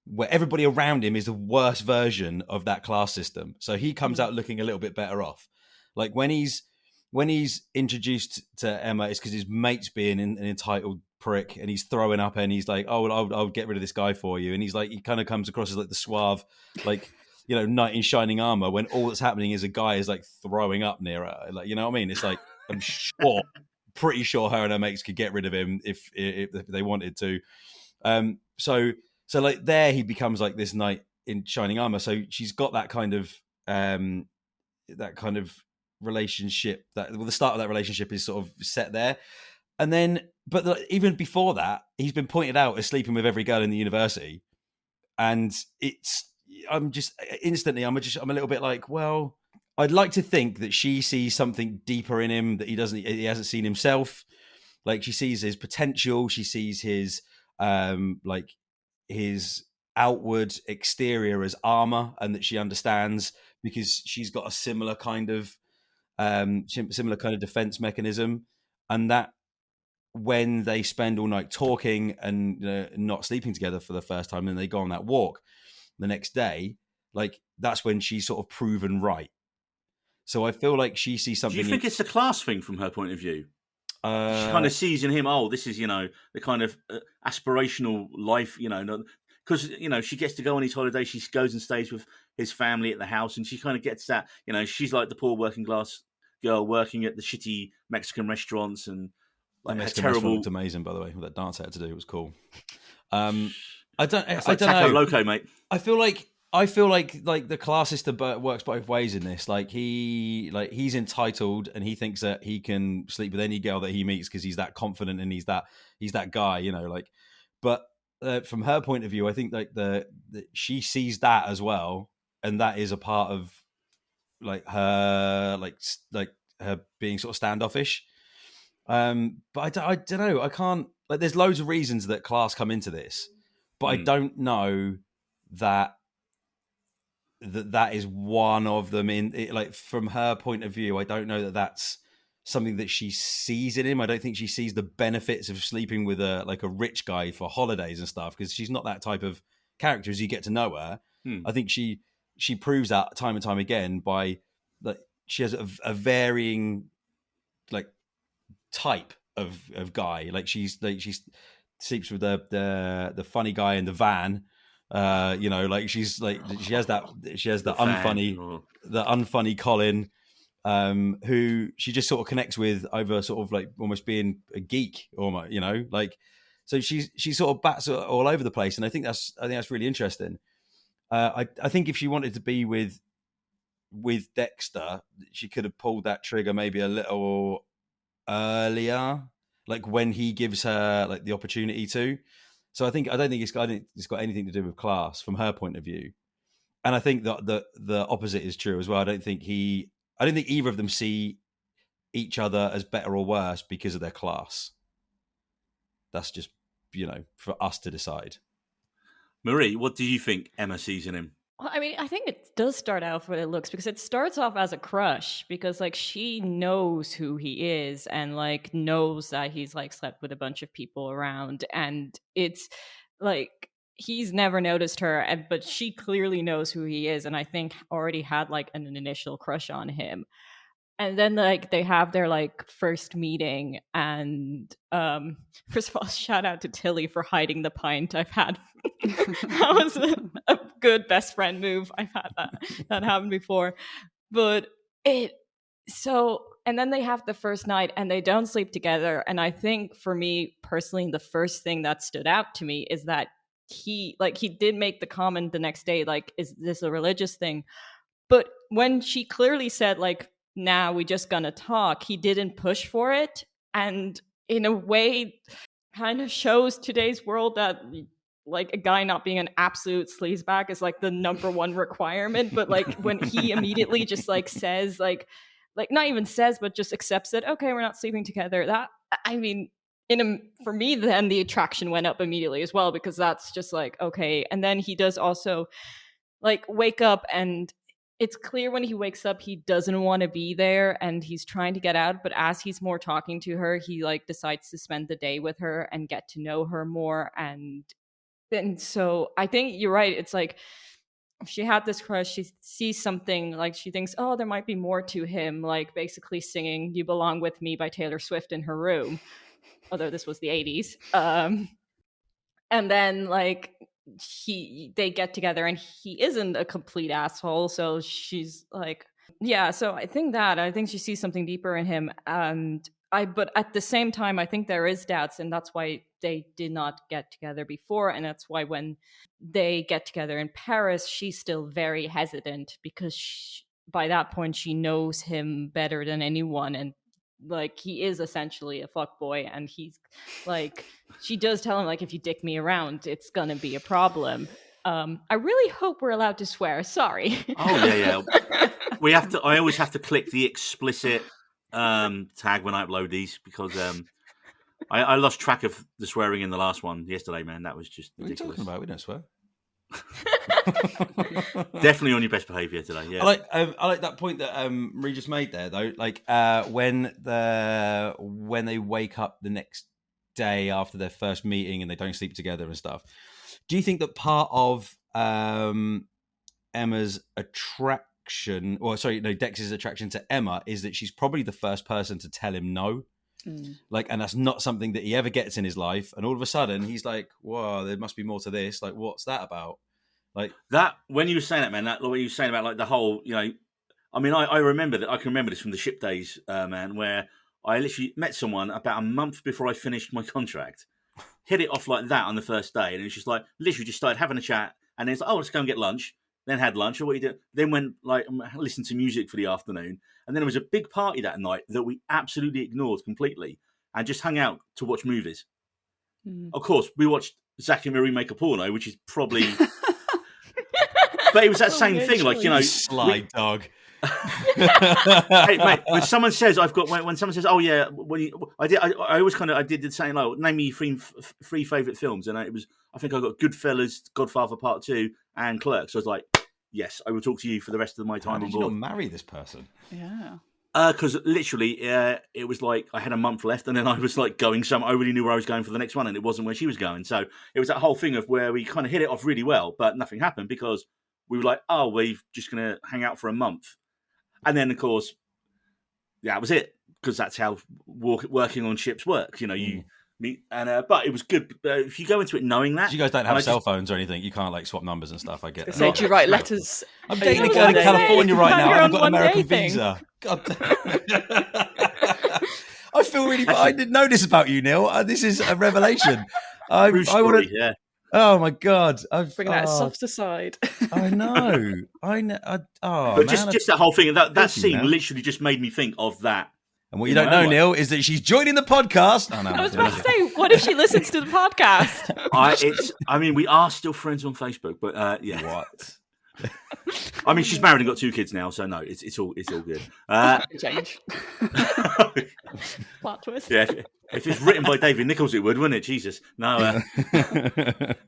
Speaker 2: where everybody around him is the worst version of that class system. So he comes out looking a little bit better off. Like when he's introduced to Emma, it's because his mate's being an entitled prick and he's throwing up and he's like, oh, well, I'll get rid of this guy for you. And he's like, he kind of comes across as like the suave, like, knight in shining armor, when all that's happening is a guy is like throwing up near her. Like, you know what I mean? It's like, I'm pretty sure her and her mates could get rid of him if they wanted to. So like there he becomes like this knight in shining armor. So she's got that kind of relationship the start of that relationship is sort of set there. And then, but even before that, he's been pointed out as sleeping with every girl in the university. And I'm a little bit like, well, I'd like to think that she sees something deeper in him that he hasn't seen himself. Like she sees his potential. She sees his, his outward exterior as armor, and that she understands because she's got a similar kind of defense mechanism. And that when they spend all night talking and not sleeping together for the first time, and they go on that walk the next day, like that's when she's sort of proven right. So I feel like she sees something.
Speaker 1: Do you think it's a class thing from her point of view? She kind of sees in him, this is, the kind of aspirational life, because, she gets to go on his holiday. She goes and stays with his family at the house, and she kind of gets that, she's like the poor working class girl working at the shitty Mexican restaurants, and like
Speaker 2: Mexican
Speaker 1: terrible.
Speaker 2: Restaurant looked amazing, by the way. What that dance had to do, it was cool. I don't
Speaker 1: Taco
Speaker 2: know.
Speaker 1: Loco, mate.
Speaker 2: I feel like the class system works both ways in this. Like he's entitled and he thinks that he can sleep with any girl that he meets because he's that confident and he's that guy, But from her point of view, I think like she sees that as well, and that is a part of like her like her being sort of standoffish. But I don't know. I can't, like, there's loads of reasons that class come into this, but I don't know that is one of them. Like from her point of view, I don't know that that's something that she sees in him. I don't think she sees the benefits of sleeping with a rich guy for holidays and stuff, because she's not that type of character as you get to know her. I think she proves that time and time again by like she has a varying like type of guy. Like she sleeps with the funny guy in the van. Like she has the unfunny Colin, who she just sort of connects with over sort of like almost being a geek, almost, so she sort of bats all over the place, and I think that's really interesting. I think if she wanted to be with Dexter, she could have pulled that trigger maybe a little earlier, like when he gives her like the opportunity to. So I don't think it's got anything to do with class from her point of view. And I think that the opposite is true as well. I don't think either of them see each other as better or worse because of their class. That's just, for us to decide.
Speaker 1: Marie, what do you think Emma sees in him?
Speaker 3: Well, I mean, I think it does start out what it looks, because it starts off as a crush, because like she knows who he is and like knows that he's like slept with a bunch of people around, and it's like he's never noticed her, but she clearly knows who he is, and I think already had like an initial crush on him. And then like they have their like first meeting, and first of all, shout out to Tilly for hiding the pint. I've had that was a good best friend move. I've had that happened before. But it so and then they have the first night and they don't sleep together. And I think for me personally, the first thing that stood out to me is that he did make the comment the next day, like, is this a religious thing? But when she clearly said like, nah, we just gonna talk, he didn't push for it. And in a way kind of shows today's world that like a guy not being an absolute sleazebag is like the number one requirement. But like when he immediately just like says like not even says, but just accepts it, okay, we're not sleeping together, that, I mean, for me, then the attraction went up immediately as well, because that's just like, okay. And then he does also like wake up, and it's clear when he wakes up he doesn't want to be there and he's trying to get out. But as he's more talking to her, he like decides to spend the day with her and get to know her more. And so I think you're right. It's like she had this crush. She sees something, like she thinks, oh, there might be more to him, like basically singing "You Belong With Me" by Taylor Swift in her room, although this was the 80s. And then like they get together and he isn't a complete asshole, so she's like, yeah. So I think she sees something deeper in him. But at the same time, I think there is doubts, and that's why they did not get together before, and that's why when they get together in Paris, she's still very hesitant, because by that point she knows him better than anyone, and like he is essentially a fuckboy, and he's like, she does tell him like, if you dick me around, it's gonna be a problem. I really hope we're allowed to swear. Sorry.
Speaker 1: Oh yeah. We have to. I always have to click the explicit tag when I upload these, because I lost track of the swearing in the last one yesterday. Man, that was just ridiculous.
Speaker 2: What are you talking about? We don't swear.
Speaker 1: Definitely on your best behaviour today. Yeah,
Speaker 2: I like that point that Marie just made there, though. Like when they wake up the next day after their first meeting and they don't sleep together and stuff. Do you think that part of Emma's attraction, Dex's attraction to Emma, is that she's probably the first person to tell him no? Like, and that's not something that he ever gets in his life, and all of a sudden he's like, whoa, there must be more to this. Like, what's that about? Like
Speaker 1: that, when you were saying that, man, that what you were saying about like the whole, I mean, I remember that. I can remember this from the ship days, man, where I literally met someone about a month before I finished my contract, hit it off like that on the first day, and it was just like literally just started having a chat, and then it's like, oh, let's go and get lunch. Then had lunch, or what you do? Then went like listened to music for the afternoon, and then there was a big party that night that we absolutely ignored completely, and just hung out to watch movies. Of course, we watched Zack and Miri Make a Porno, which is probably, but it was that same thing, like
Speaker 2: slide dog.
Speaker 1: Hey mate, when someone says when someone says, oh yeah, I always I did the same. Like, name me three favorite films, and I think I got Goodfellas, Godfather Part 2, and Clerks. So I was like, yes, I will talk to you for the rest of my time on board.
Speaker 2: Why did you not marry this person?
Speaker 4: Yeah.
Speaker 1: Because literally, it was like I had a month left, and then I was like going somewhere. I already knew where I was going for the next one, and it wasn't where she was going. So it was that whole thing of where we kind of hit it off really well, but nothing happened because we were like, oh, we're just going to hang out for a month. And then, of course, that was it, because that's how working on ships works. You meet, and but it was good. If you go into it knowing that,
Speaker 2: you guys don't have cell phones or anything, you can't like swap numbers and stuff. I get that.
Speaker 4: So do you write letters?
Speaker 2: I'm dating a girl in California right now. I've got an American visa. God I feel really. I didn't know this about you, Neil. This is a revelation. I want to.
Speaker 1: Yeah.
Speaker 2: Oh my God!
Speaker 4: Bringing that softer side.
Speaker 2: I know.
Speaker 1: But just that whole thing, that scene literally just made me think of that.
Speaker 2: And what you don't know, Neil, is that she's joining the podcast. Oh, no,
Speaker 3: I was about to say, what if she listens to the podcast?
Speaker 1: I mean, we are still friends on Facebook, but yeah.
Speaker 2: What?
Speaker 1: I mean, she's married and got 2 kids now, so no, it's all good.
Speaker 4: Change.
Speaker 3: Plot twist.
Speaker 1: Yeah, if it's written by David Nichols, it would, wouldn't it? Jesus, no.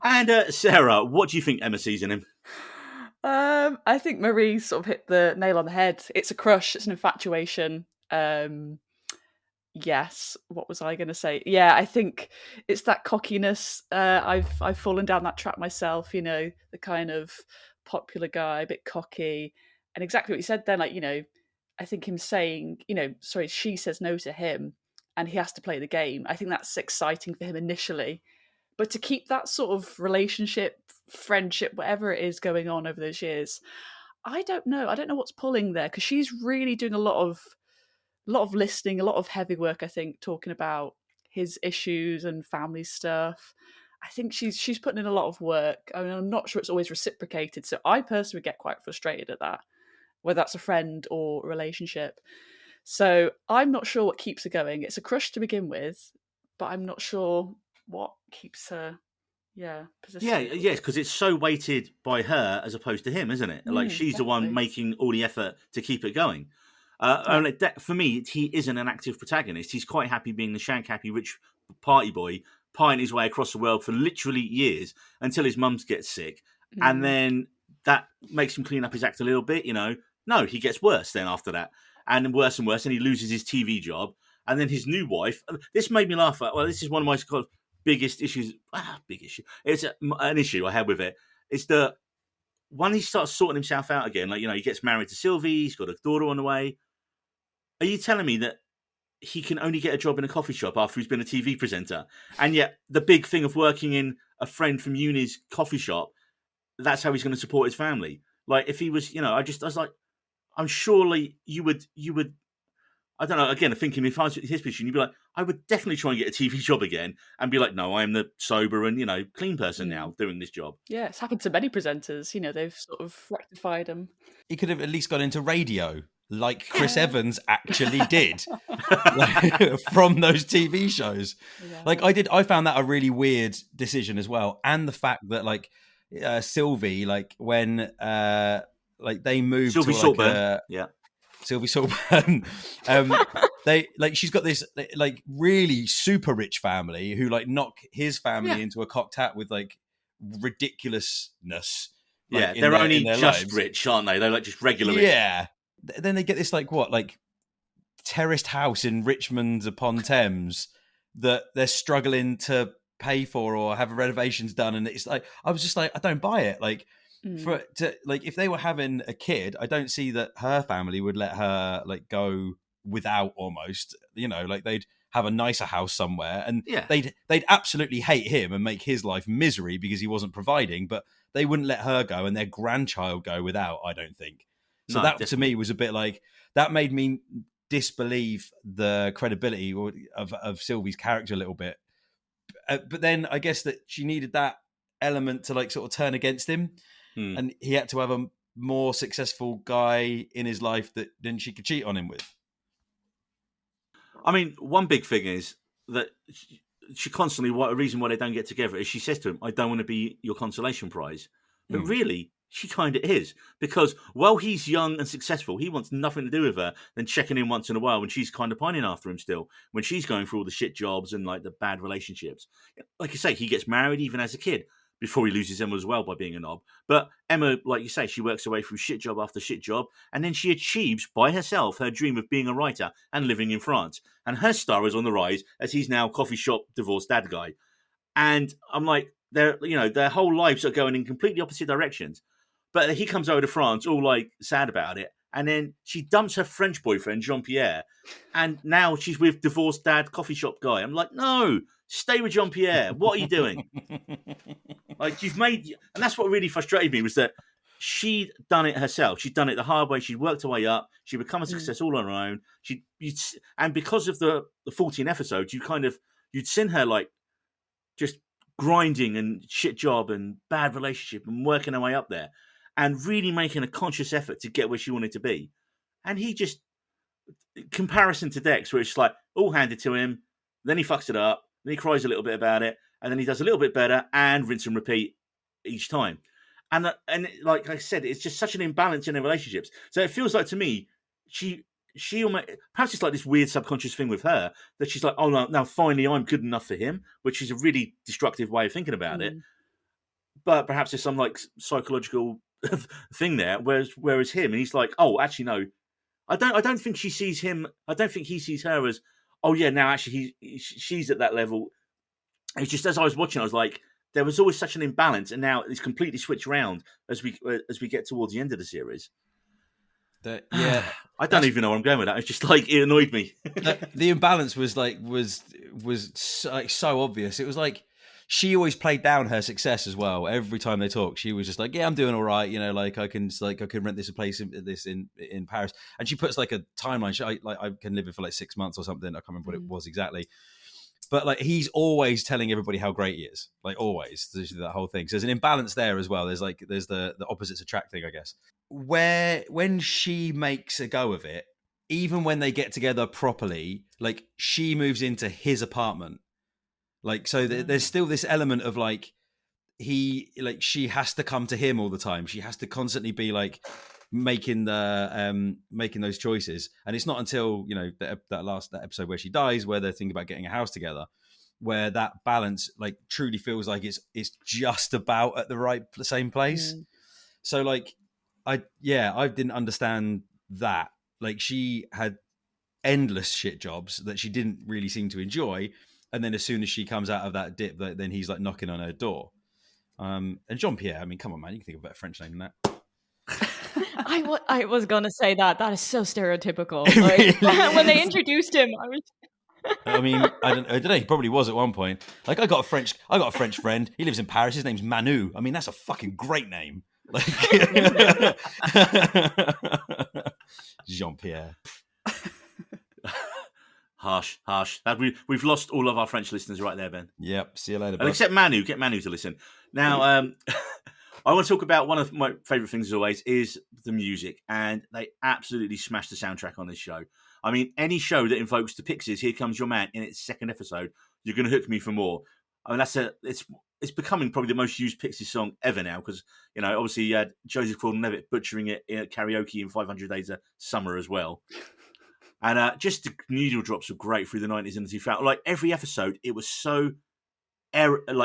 Speaker 1: And Sarah, what do you think Emma sees in him?
Speaker 4: I think Marie sort of hit the nail on the head. It's a crush. It's an infatuation. Yes. What was I going to say? Yeah, I think it's that cockiness. I've fallen down that trap myself. You know, the kind of popular guy, a bit cocky, and exactly what you said then. Like, you know, I think him saying, you know, sorry, she says no to him, and he has to play the game. I think that's exciting for him initially, but to keep that sort of relationship, friendship, whatever it is going on over those years, I don't know. I don't know what's pulling there because she's really doing a lot of listening, a lot of heavy work. I think talking about his issues and family stuff. I think she's putting in a lot of work. I mean, I'm not sure it's always reciprocated. So I personally get quite frustrated at that, whether that's a friend or a relationship. So I'm not sure what keeps her going. It's a crush to begin with, but I'm not sure what keeps her. Yeah,
Speaker 1: Yeah, yes, because it's so weighted by her as opposed to him, isn't it? Like she's the one
Speaker 4: definitely.
Speaker 1: making all the effort to keep it going.
Speaker 4: Yeah.
Speaker 1: And for me, he isn't an active protagonist. He's quite happy being the shank-happy rich party boy, pieing his way across the world for literally years until his mum gets sick, and
Speaker 4: Mm.
Speaker 1: then that makes him clean up his act a little bit. You know, no, he gets worse then after that, and worse, and he loses his TV job, and then his new wife. This made me laugh. Well, this is one of my biggest issues. Big issue. It's an issue I had with it. It's that when he starts sorting himself out again, like, you know, he gets married to Sylvie, he's got a daughter on the way. Are you telling me that he can only get a job in a coffee shop after he's been a TV presenter? And yet the big thing of working in a friend from uni's coffee shop, that's how he's going to support his family. Like if he was, you know, I was like, I'm surely you would, I don't know, again, thinking if I was in his position, you'd be like, I would definitely try and get a TV job again and be like, no, I'm the sober and, you know, clean person now doing this job.
Speaker 4: Yeah, it's happened to many presenters. You know, they've sort of rectified them.
Speaker 2: He could have at least gone into radio, like Chris Evans actually did from those TV shows.
Speaker 4: Yeah.
Speaker 2: Like I found that a really weird decision as well, and the fact that like Sylvie, like when like they moved
Speaker 1: Sylvie
Speaker 2: to
Speaker 1: Saltburn, yeah.
Speaker 2: Sylvie Saltburn. They like she's got this like really super rich family who like knock his family into a cocked hat with like ridiculousness. Like,
Speaker 1: Yeah, they're only
Speaker 2: their
Speaker 1: just
Speaker 2: lives.
Speaker 1: rich, aren't they? They're like just regular rich.
Speaker 2: Yeah. Then they get this like terraced house in Richmond upon Thames that they're struggling to pay for or have renovations done, and it's like I was just like I don't buy it. Like if they were having a kid, I don't see that her family would let her like go without almost. You know, like they'd have a nicer house somewhere, and they'd absolutely hate him and make his life misery because he wasn't providing, but they wouldn't let her go and their grandchild go without, I don't think. So that to me was a bit like, that made me disbelieve the credibility of Sylvie's character a little bit. But then I guess that she needed that element to like sort of turn against him. And he had to have a more successful guy in his life that then she could cheat on him with.
Speaker 1: I mean, one big thing is that she constantly, a reason why they don't get together is she says to him, I don't want to be your consolation prize. But really, she kind of is. Because while he's young and successful, he wants nothing to do with her than checking in once in a while when she's kind of pining after him still, when she's going through all the shit jobs and like the bad relationships. Like you say, he gets married even as a kid before he loses Emma as well by being a knob. But Emma, like you say, she works her way through shit job after shit job, and then she achieves by herself her dream of being a writer and living in France. And her star is on the rise as he's now coffee shop divorced dad guy. And I'm like, their whole lives are going in completely opposite directions. But he comes over to France all like sad about it. And then she dumps her French boyfriend, Jean-Pierre. And now she's with divorced dad coffee shop guy. I'm like, no, stay with Jean-Pierre. What are you doing? Like and that's what really frustrated me was that she'd done it herself. She'd done it the hard way. She'd worked her way up. She'd become a success all on her own. And because of the 14 episodes, you'd seen her like just grinding and shit job and bad relationship and working her way up there and really making a conscious effort to get where she wanted to be. And he just, comparison to Dex, where it's like all handed to him, then he fucks it up, then he cries a little bit about it, and then he does a little bit better and rinse and repeat each time. And like I said, it's just such an imbalance in their relationships. So it feels like to me, she perhaps it's like this weird subconscious thing with her that she's like, oh no, now finally I'm good enough for him, which is a really destructive way of thinking about it. But perhaps there's some like psychological thing there. Whereas him, and he's like, oh, actually no, I don't think she sees him. I don't think he sees her as, oh yeah, now actually she's at that level. It's just, as I was watching, I was like, there was always such an imbalance, and now it's completely switched around as we get towards the end of the series.
Speaker 2: Yeah,
Speaker 1: I don't even know where I'm going with that. It's just like, it annoyed me.
Speaker 2: The imbalance was so obvious. It was like she always played down her success as well. Every time they talked, she was just like, "Yeah, I'm doing all right. You know, like I can rent this place in Paris." And she puts like a timeline. I can live it for like 6 months or something. I can't remember what it was exactly. But like he's always telling everybody how great he is. Like always, there's that whole thing. So there's an imbalance there as well. There's the opposites attracting, I guess. When she makes a go of it, even when they get together properly, like she moves into his apartment. Like so, there's still this element of like she has to come to him all the time. She has to constantly be like making those choices, and it's not until that episode where she dies, where they're thinking about getting a house together, where that balance like truly feels like it's just about at the same place. So like I didn't understand that. Like she had endless shit jobs that she didn't really seem to enjoy, and then as soon as she comes out of that dip, then he's like knocking on her door. And Jean-Pierre, I mean, come on, man, you can think of a better French name than that.
Speaker 3: I was gonna say that is so stereotypical. Like, when they introduced him, I was.
Speaker 2: I mean, I don't know. He probably was at one point. Like, I got a French friend. He lives in Paris. His name's Manu. I mean, that's a fucking great name. Like, Jean-Pierre.
Speaker 1: Harsh. We've lost all of our French listeners right there, Ben.
Speaker 2: Yep. See you later.
Speaker 1: Except Manu. Get Manu to listen. Now, I want to talk about one of my favourite things, as always, is the music, and they absolutely smashed the soundtrack on this show. I mean, any show that invokes the Pixies, Here Comes Your Man, in its second episode, you're going to hook me for more. I mean, it's becoming probably the most used Pixies song ever now, because, obviously you had Joseph Gordon-Levitt butchering it in karaoke in 500 Days of Summer as well. And just the needle drops were great through the 90s and the 2000s. Like, every episode, it was so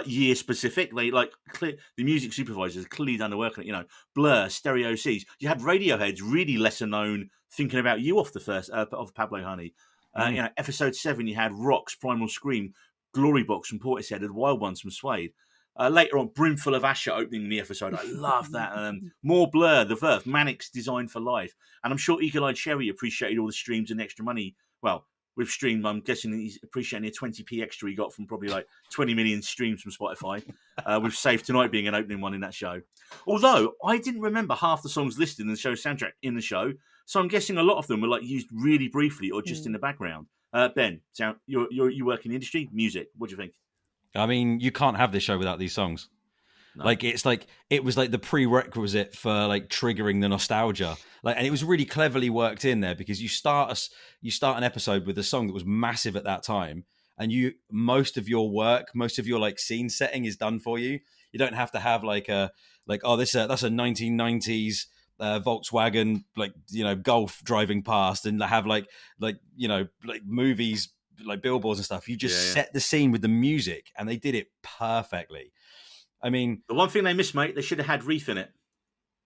Speaker 1: year specific. The music supervisors clearly done the work on it. Blur, Stereo C's. You had Radiohead's really lesser known Thinking About You off the first of Pablo Honey. Episode 7, you had Rock's Primal Scream, Glory Box from Portishead, and Wild Ones from Suede. Later on, Brimful of Asher opening the episode. I love that. More Blur, The Verve, Manic's Design for Life. And I'm sure Eagle Eyed Cherry appreciated all the streams and extra money. Well, with Stream, I'm guessing he's appreciating the 20p extra he got from probably like 20 million streams from Spotify, with Save Tonight being an opening one in that show. Although, I didn't remember half the songs listed in the show soundtrack in the show, so I'm guessing a lot of them were like used really briefly or just in the background. Ben, you work in the industry, music, what do you think?
Speaker 2: I mean, you can't have this show without these songs. No. It was like the prerequisite for like triggering the nostalgia. And it was really cleverly worked in there, because you start an episode with a song that was massive at that time, and most of your work, most of your like scene setting is done for you. You don't have to have that's a 1990s Volkswagen Golf driving past, and have like movies, like billboards and stuff. You just set the scene with the music, and they did it perfectly. I mean,
Speaker 1: the one thing they missed, mate, they should have had Reef in it.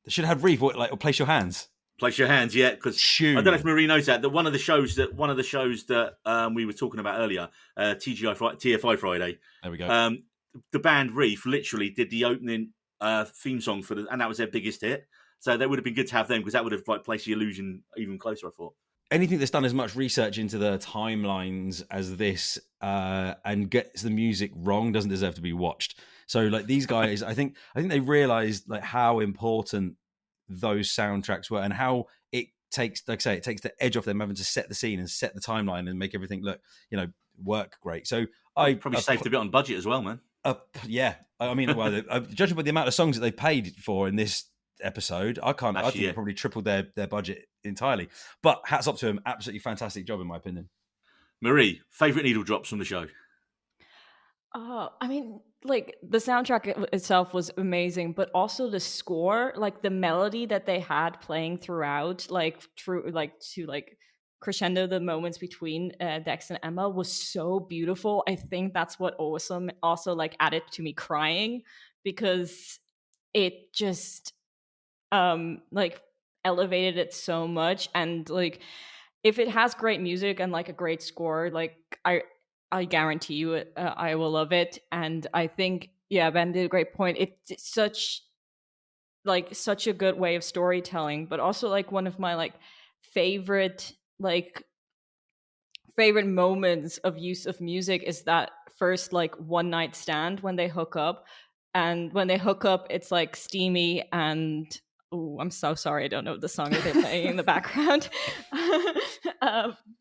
Speaker 2: They should have had Reef, or Place Your Hands.
Speaker 1: Place Your Hands, yeah. Because I don't know if Marie knows that one of the shows that we were talking about earlier, TFI Friday.
Speaker 2: There we go.
Speaker 1: The band Reef literally did the opening theme song and that was their biggest hit. So they would have been good to have them, because that would have placed the illusion even closer, I thought.
Speaker 2: Anything that's done as much research into the timelines as this and gets the music wrong doesn't deserve to be watched. So like these guys, I think they realized like how important those soundtracks were, and how it takes the edge off them having to set the scene and set the timeline and make everything look, work great. So I
Speaker 1: probably saved a bit on budget as well, man.
Speaker 2: Yeah. I mean, judging by the amount of songs that they paid for in this episode, I think they probably tripled their budget entirely. But hats up to them, absolutely fantastic job in my opinion.
Speaker 1: Marie, favourite needle drops from the show?
Speaker 3: I mean, like the soundtrack itself was amazing, but also the score, like the melody that they had playing throughout, to crescendo the moments between Dex and Emma was so beautiful. I think that's what also added to me crying, because it just like elevated it so much. And like if it has great music and like a great score, like I guarantee you I will love it. And I think, yeah, Ben did a great point. It's such a good way of storytelling, but also like one of my like favorite like favorite moments of use of music is that first like one night stand when they hook up. And when they hook up, it's like steamy and oh, I'm so sorry, I don't know the song that they're playing in the background.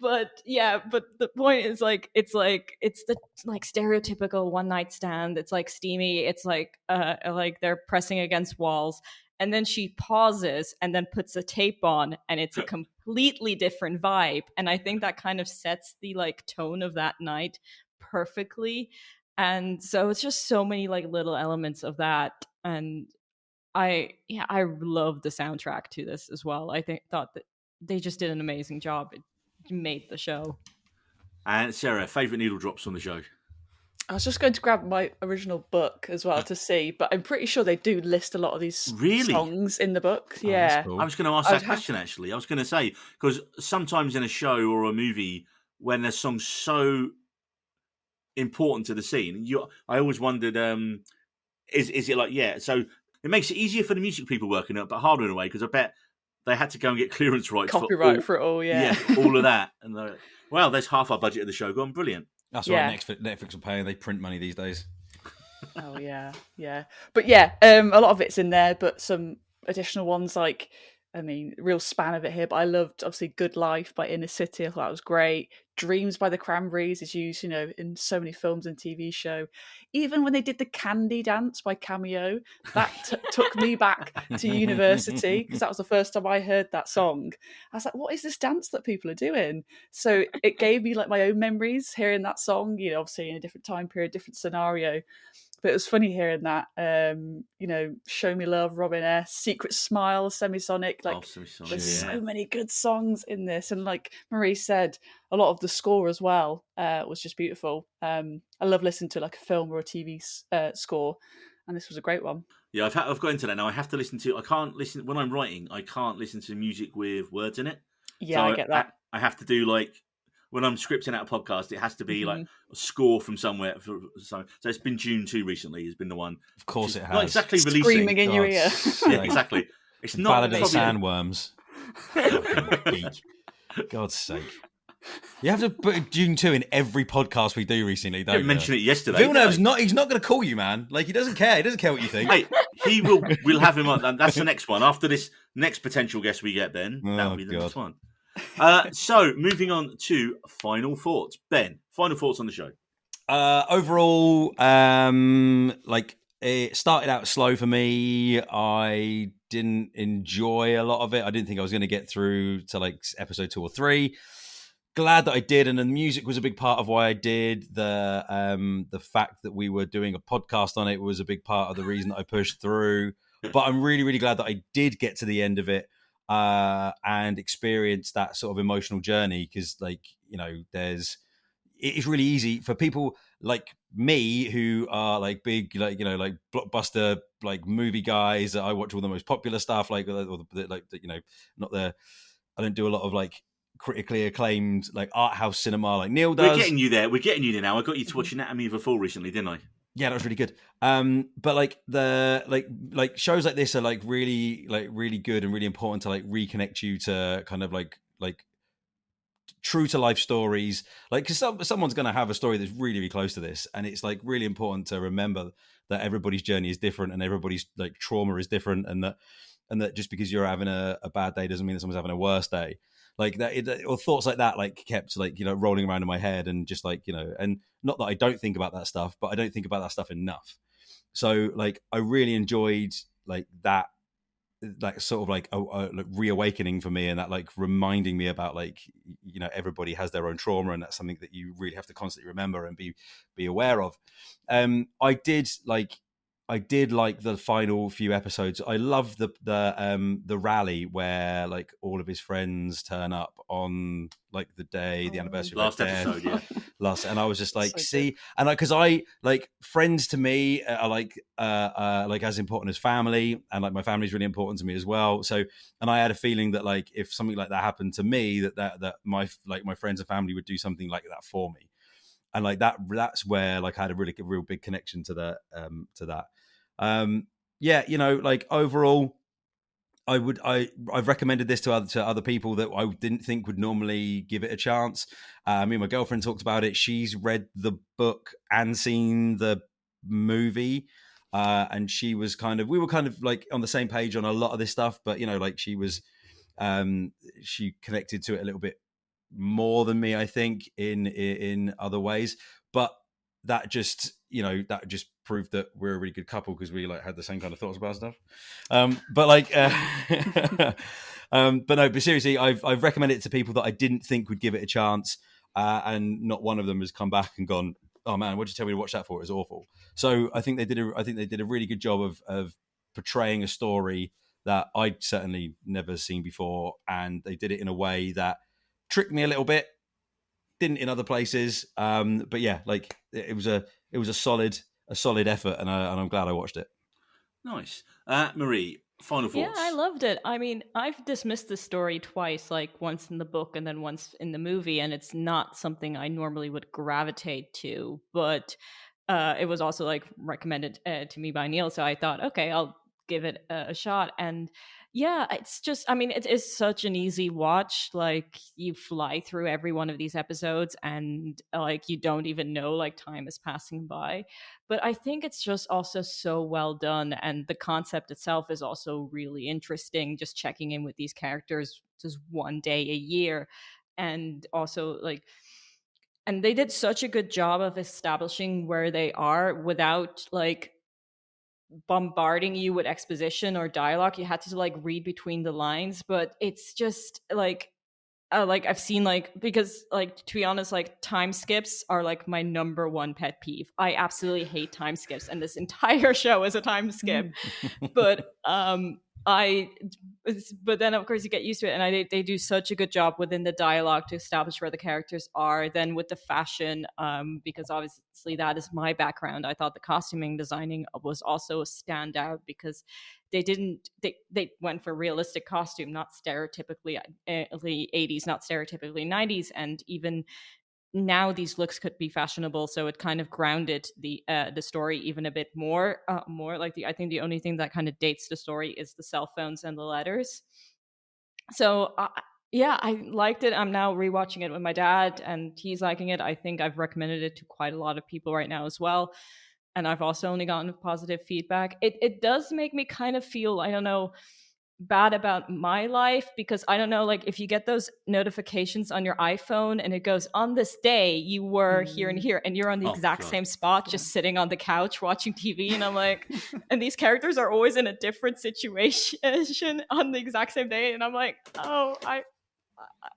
Speaker 3: But yeah, but the point is like it's the like stereotypical one night stand. It's like steamy. It's like they're pressing against walls, and then she pauses and then puts a tape on, and it's a completely different vibe. And I think that kind of sets the like tone of that night perfectly. And so it's just so many like little elements of that. And I love the soundtrack to this as well. Thought that they just did an amazing job. It made the show.
Speaker 1: And Sarah, favourite needle drops on the show?
Speaker 4: I was just going to grab my original book as well to see, but I'm pretty sure they do list a lot of these songs in the book. Yeah.
Speaker 2: Cool.
Speaker 1: I was going to ask that question, actually. I was going to say, because sometimes in a show or a movie, when there's songs so important to the scene, I always wondered, is it like, yeah, so it makes it easier for the music people working it, but harder in a way, because I bet they had to go and get clearance rights
Speaker 4: copyright for it all, yeah.
Speaker 1: All of that. And well, there's half our budget of the show gone. Brilliant.
Speaker 2: That's right. Netflix will pay. They print money these days.
Speaker 4: Oh yeah. But yeah, a lot of it's in there, but some additional ones like, I mean, real span of it here, but I loved obviously Good Life by Inner City. I thought that was great. Dreams by the Cranberries is used, in so many films and TV show. Even when they did the Candy Dance by Cameo, that took me back to university, because that was the first time I heard that song. I was like, what is this dance that people are doing? So it gave me like my own memories hearing that song, obviously in a different time period, different scenario. But it was funny hearing that, Show Me Love, Robin S., Secret Smile, Semisonic. There's so many good songs in this. And like Marie said, a lot of the score as well was just beautiful. I love listening to like a film or a TV score. And this was a great one.
Speaker 1: Yeah, I've got into that now. I have to listen to, I can't listen, when I'm writing, I can't listen to music with words in it.
Speaker 4: Yeah, so I get that.
Speaker 1: I have to do like, when I'm scripting out a podcast, it has to be like a score from somewhere. So it's been June 2 recently. Has been the one.
Speaker 2: Of course, it has.
Speaker 1: Not exactly
Speaker 4: screaming
Speaker 1: releasing.
Speaker 4: In your ear.
Speaker 1: Yeah, exactly. It's not
Speaker 2: Validate sandworms. God's sake! You have to put June 2 in every podcast we do recently. Don't you?
Speaker 1: Mention it yesterday.
Speaker 2: Villeneuve's not. He's not going to call you, man. Like he doesn't care. He doesn't care what you think.
Speaker 1: Hey, he will. We'll have him on. And that's the next one. After this next potential guest we get, then that'll be the next one. So moving on to final thoughts. Ben, final thoughts on the show.
Speaker 2: Overall, it started out slow for me. I didn't enjoy a lot of it. I didn't think I was going to get through to like episode 2 or 3. Glad that I did, and the music was a big part of why I did. The fact that we were doing a podcast on it was a big part of the reason that I pushed through. But I'm really, really glad that I did get to the end of it. And experience that sort of emotional journey, because it's really easy for people like me who are like big blockbuster like movie guys that I watch all the most popular stuff I don't do a lot of like critically acclaimed like art house cinema like Neil does.
Speaker 1: We're getting you there now. I got you to watch Anatomy of a Fall recently, didn't I?
Speaker 2: Yeah, that was really good. But like the like shows like this are like really good and really important to like reconnect you to kind of like true to life stories. Like, because someone's going to have a story that's really, really close to this, and it's like really important to remember that everybody's journey is different and everybody's like trauma is different, and that just because you're having a bad day doesn't mean that someone's having a worse day. Like that, or thoughts like that, like kept like rolling around in my head, and just like and not that I don't think about that stuff, but I don't think about that stuff enough. So like I really enjoyed like that, like sort of like a reawakening for me, and that like reminding me about like everybody has their own trauma, and that's something that you really have to constantly remember and be aware of. I did like I did like the final few episodes. I love the rally where like all of his friends turn up on like the day, the anniversary
Speaker 1: last
Speaker 2: of their
Speaker 1: episode, yeah.
Speaker 2: and I was just like,
Speaker 4: So
Speaker 2: see, and because I like friends to me are like as important as family, and like my family's really important to me as well. So, and I had a feeling that like if something like that happened to me, that my friends and family would do something like that for me. And like that's where like I had a real big connection to that. Yeah, you know, like overall, I've recommended this to other people that I didn't think would normally give it a chance. Me and my girlfriend talked about it. She's read the book and seen the movie, and we were kind of like on the same page on a lot of this stuff. But you know, like she connected to it a little bit more than me, I think, in other ways. But that just proved that we're a really good couple because we like had the same kind of thoughts about stuff. But seriously, I've recommended it to people that I didn't think would give it a chance, and not one of them has come back and gone, "Oh man, what'd you tell me to watch that for? It was awful." So I think they did a really good job of portraying a story that I'd certainly never seen before, and they did it in a way that tricked me a little bit, didn't in other places. But yeah, like it was a solid effort, and I'm glad I watched it.
Speaker 1: Nice. Marie, final thoughts?
Speaker 3: Yeah, I loved it. I mean, I've dismissed the story twice, like once in the book and then once in the movie, and it's not something I normally would gravitate to, but it was also like recommended to me by Neil, so I thought, okay, I'll give it a shot. And yeah, it's just, I mean, it is such an easy watch. Like you fly through every one of these episodes and like you don't even know like time is passing by. But I think it's just also so well done, and the concept itself is also really interesting, just checking in with these characters just one day a year. And also like, and they did such a good job of establishing where they are without like bombarding you with exposition or dialogue. You had to like read between the lines, but it's just like I've seen like, because like to be honest, like time skips are like my number one pet peeve. I absolutely hate time skips, and this entire show is a time skip. But but then of course you get used to it, and they do such a good job within the dialogue to establish where the characters are. Then with the fashion, because obviously that is my background, I thought the costuming designing was also a standout, because they went for realistic costume, not stereotypically 80s, not stereotypically 90s. And even now these looks could be fashionable, so it kind of grounded the story even a bit more. I think the only thing that kind of dates the story is the cell phones and the letters. So yeah, I liked it. I'm now rewatching it with my dad, and he's liking it. I think I've recommended it to quite a lot of people right now as well, and I've also only gotten positive feedback. It does make me kind of feel, I don't know, bad about my life, because I don't know, like if you get those notifications on your iPhone and it goes, on this day you were here and here, and you're on the exact same spot, just sitting on the couch watching TV, and I'm like, and these characters are always in a different situation on the exact same day, and I'm like, oh,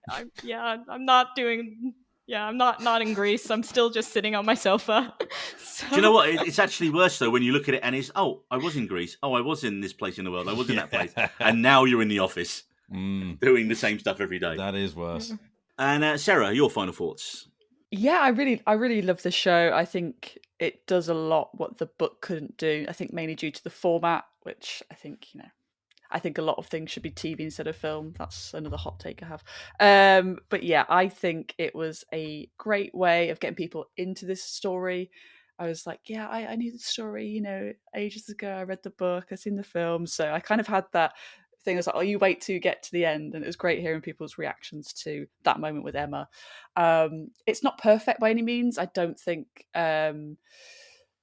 Speaker 3: I'm not doing. Yeah, I'm not in Greece. I'm still just sitting on my sofa. So...
Speaker 1: Do you know what? It's actually worse though when you look at it and it's, oh, I was in Greece. Oh, I was in this place in the world. I was in that place. And now you're in the office doing the same stuff every day.
Speaker 2: That is worse.
Speaker 1: And Sarah, your final thoughts?
Speaker 4: Yeah, I really love the show. I think it does a lot what the book couldn't do. I think mainly due to the format, which I think, I think a lot of things should be TV instead of film. That's another hot take I have. But yeah, I think it was a great way of getting people into this story. I was like, yeah, I knew the story, ages ago. I read the book, I've seen the film. So I kind of had that thing. I was like, oh, you wait till you get to the end. And it was great hearing people's reactions to that moment with Emma. It's not perfect by any means. I don't think...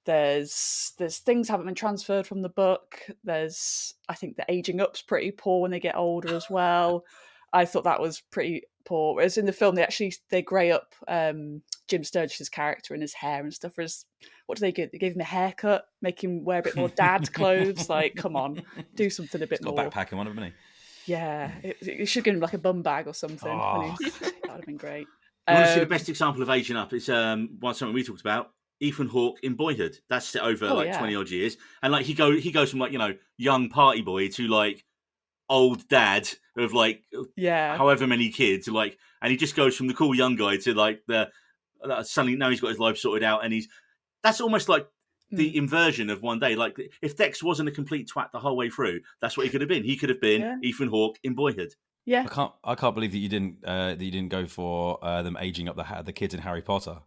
Speaker 4: There's things haven't been transferred from the book. I think the aging up's pretty poor when they get older as well. I thought that was pretty poor. Whereas in the film, they grey up Jim Sturgis' character and his hair and stuff. What do they give? They gave him a haircut, make him wear a bit more dad clothes. Like, come on, do something a bit more.
Speaker 2: Got a backpack in one of them, hasn't
Speaker 4: he? Yeah, it should give him like a bum bag or something.
Speaker 2: Oh.
Speaker 4: That would have been great.
Speaker 1: You want to see the best example of aging up? It's something we talked about. Ethan Hawke in Boyhood. That's set over 20 odd years, and like he goes from like young party boy to like old dad of like however many kids, like, and he just goes from the cool young guy to like the suddenly now he's got his life sorted out, and that's almost like the inversion of One Day. Like if Dex wasn't a complete twat the whole way through, that's what he could have been. He could have been Ethan Hawke in Boyhood.
Speaker 4: Yeah,
Speaker 2: I can't believe that you didn't go for them aging up the kids in Harry Potter.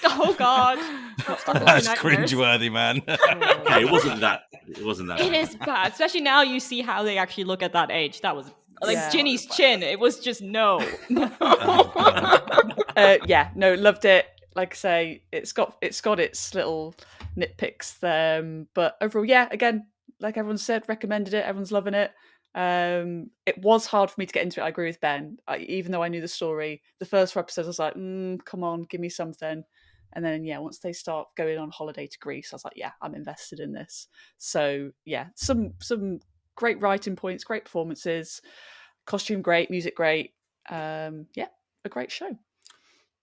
Speaker 3: Oh God,
Speaker 2: that's cringeworthy, man.
Speaker 1: Okay, it wasn't that.
Speaker 3: It is bad, especially now you see how they actually look at that age. That was like Ginny's chin. It was just no.
Speaker 4: No, loved it. Like I say, it's got its little nitpicks, but overall, again, like everyone said, recommended it. Everyone's loving it. It was hard for me to get into it. I agree with Ben. Even though I knew the story, the first 4 episodes, I was like, come on, give me something. And then, once they start going on holiday to Greece, I was like, I'm invested in this. So, some great writing points, great performances, costume great, music great. A great show.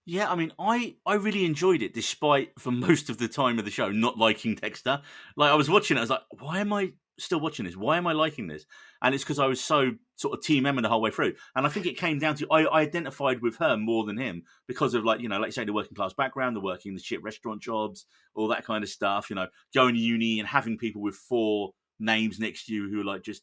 Speaker 1: Yeah, I mean, I really enjoyed it, despite for most of the time of the show not liking Dexter. Like, I was watching it, I was like, why am I still watching this? Why am I liking this? And it's because I was so sort of Team Emma the whole way through. And I think it came down to I identified with her more than him because of like you say the working class background, the working the shit restaurant jobs, all that kind of stuff. Going to uni and having people with 4 names next to you who are like just,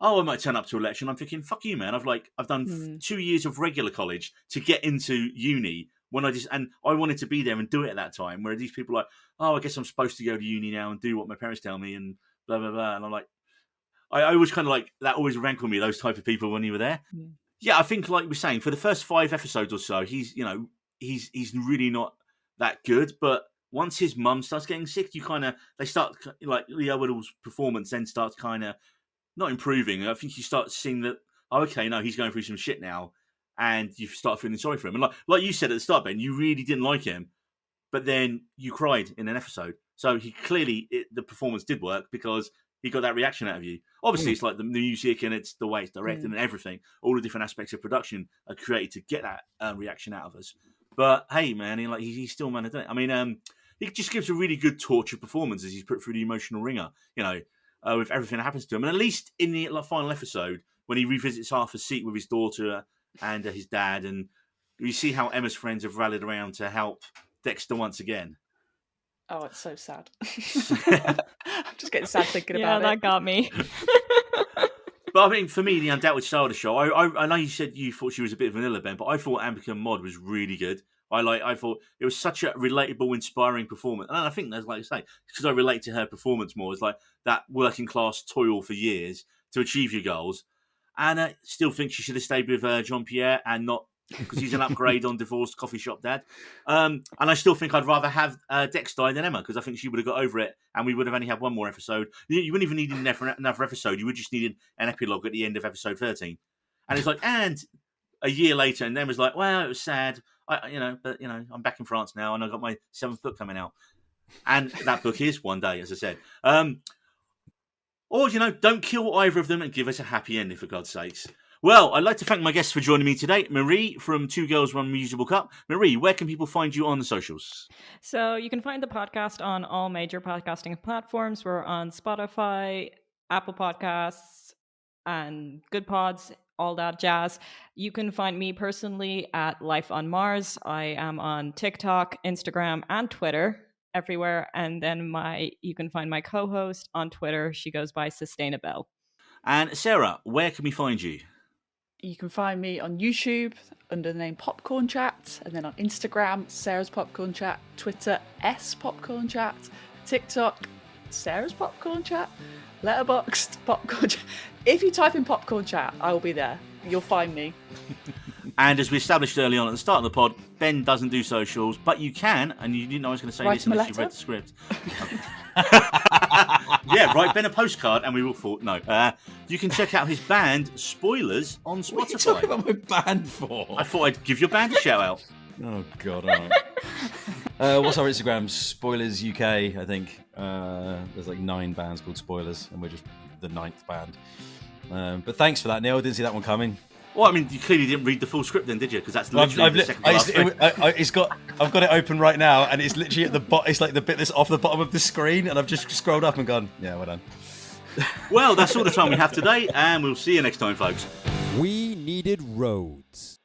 Speaker 1: I might turn up to a lecture. And I'm thinking, fuck you, man. I've done 2 years of regular college to get into uni when and I wanted to be there and do it at that time. Where these people are like, I guess I'm supposed to go to uni now and do what my parents tell me and blah blah blah. And I'm like, I always kind of like that. Always rankled me, those type of people when you were there. Yeah, I think like we're saying, for the first 5 episodes or so, he's really not that good. But once his mum starts getting sick, they start like Leo Whittle's performance then starts kind of not improving. I think you start seeing that, he's going through some shit now, and you start feeling sorry for him. And like you said at the start, Ben, you really didn't like him, but then you cried in an episode. So he clearly, the performance did work because he got that reaction out of you. Obviously, it's like the music and it's the way it's directed and everything. All the different aspects of production are created to get that reaction out of us. But hey, man, he's still managed it. I mean, he just gives a really good torture performance as he's put through the emotional ringer, with everything that happens to him. And at least in the final episode, when he revisits Arthur's Seat with his daughter and his dad, and you see how Emma's friends have rallied around to help Dexter once again.
Speaker 4: Oh, it's so sad. I'm just getting sad thinking about it.
Speaker 3: Yeah, that got me.
Speaker 1: But I mean, for me, the undoubted star of the show, I know you said you thought she was a bit vanilla, Ben, but I thought Ambika Mod was really good. I thought it was such a relatable, inspiring performance. And I think that's like I say, because I relate to her performance more. It's like that working class toil for years to achieve your goals. And I still think she should have stayed with Jean-Pierre and not, because he's an upgrade on Divorced Coffee Shop Dad. And I still think I'd rather have Dex die than Emma, because I think she would have got over it and we would have only had one more episode. You wouldn't even need another episode. You would just need an epilogue at the end of episode 13. And it's like, and a year later, and Emma's like, well, it was sad. I'm back in France now and I've got my 7th book coming out. And that book is One Day, as I said. Or, don't kill either of them and give us a happy ending, for God's sakes. Well, I'd like to thank my guests for joining me today. Marie from Two Girls, One Reusable Cup. Marie, where can people find you on the socials?
Speaker 3: So you can find the podcast on all major podcasting platforms. We're on Spotify, Apple Podcasts, and Good Pods, all that jazz. You can find me personally at Life on Mars. I am on TikTok, Instagram, and Twitter, everywhere. And then you can find my co-host on Twitter. She goes by Sustainabelle. And
Speaker 1: Sarah, where can we find you?
Speaker 4: You can find me on YouTube under the name Popcorn Chat, and then on Instagram, Sarah's Popcorn Chat, Twitter, S Popcorn Chat, TikTok, Sarah's Popcorn Chat, Letterboxd, Popcorn Chat. If you type in Popcorn Chat, I will be there. You'll find me.
Speaker 1: And as we established early on at the start of the pod, Ben doesn't do socials, but you can, and you didn't know I was going to say this unless you read the script. Yeah, write Ben a postcard and we will fall. No. You can check out his band, Spoilers, on Spotify.
Speaker 2: What are you talking about my band for?
Speaker 1: I thought I'd give your band a shout out.
Speaker 2: Oh, God, all right. What's our Instagram? Spoilers UK, I think. There's like 9 bands called Spoilers, and we're just the 9th band. But thanks for that, Neil. I didn't see that one coming.
Speaker 1: Well, I mean, you clearly didn't read the full script then, did you? Because that's
Speaker 2: Well,
Speaker 1: literally the second to last thing.
Speaker 2: I've got it open right now, and it's literally at the bottom. It's like the bit that's off the bottom of the screen, and I've just scrolled up and gone, yeah, well done.
Speaker 1: Well, that's all the time we have today, and we'll see you next time, folks.
Speaker 5: We needed roads.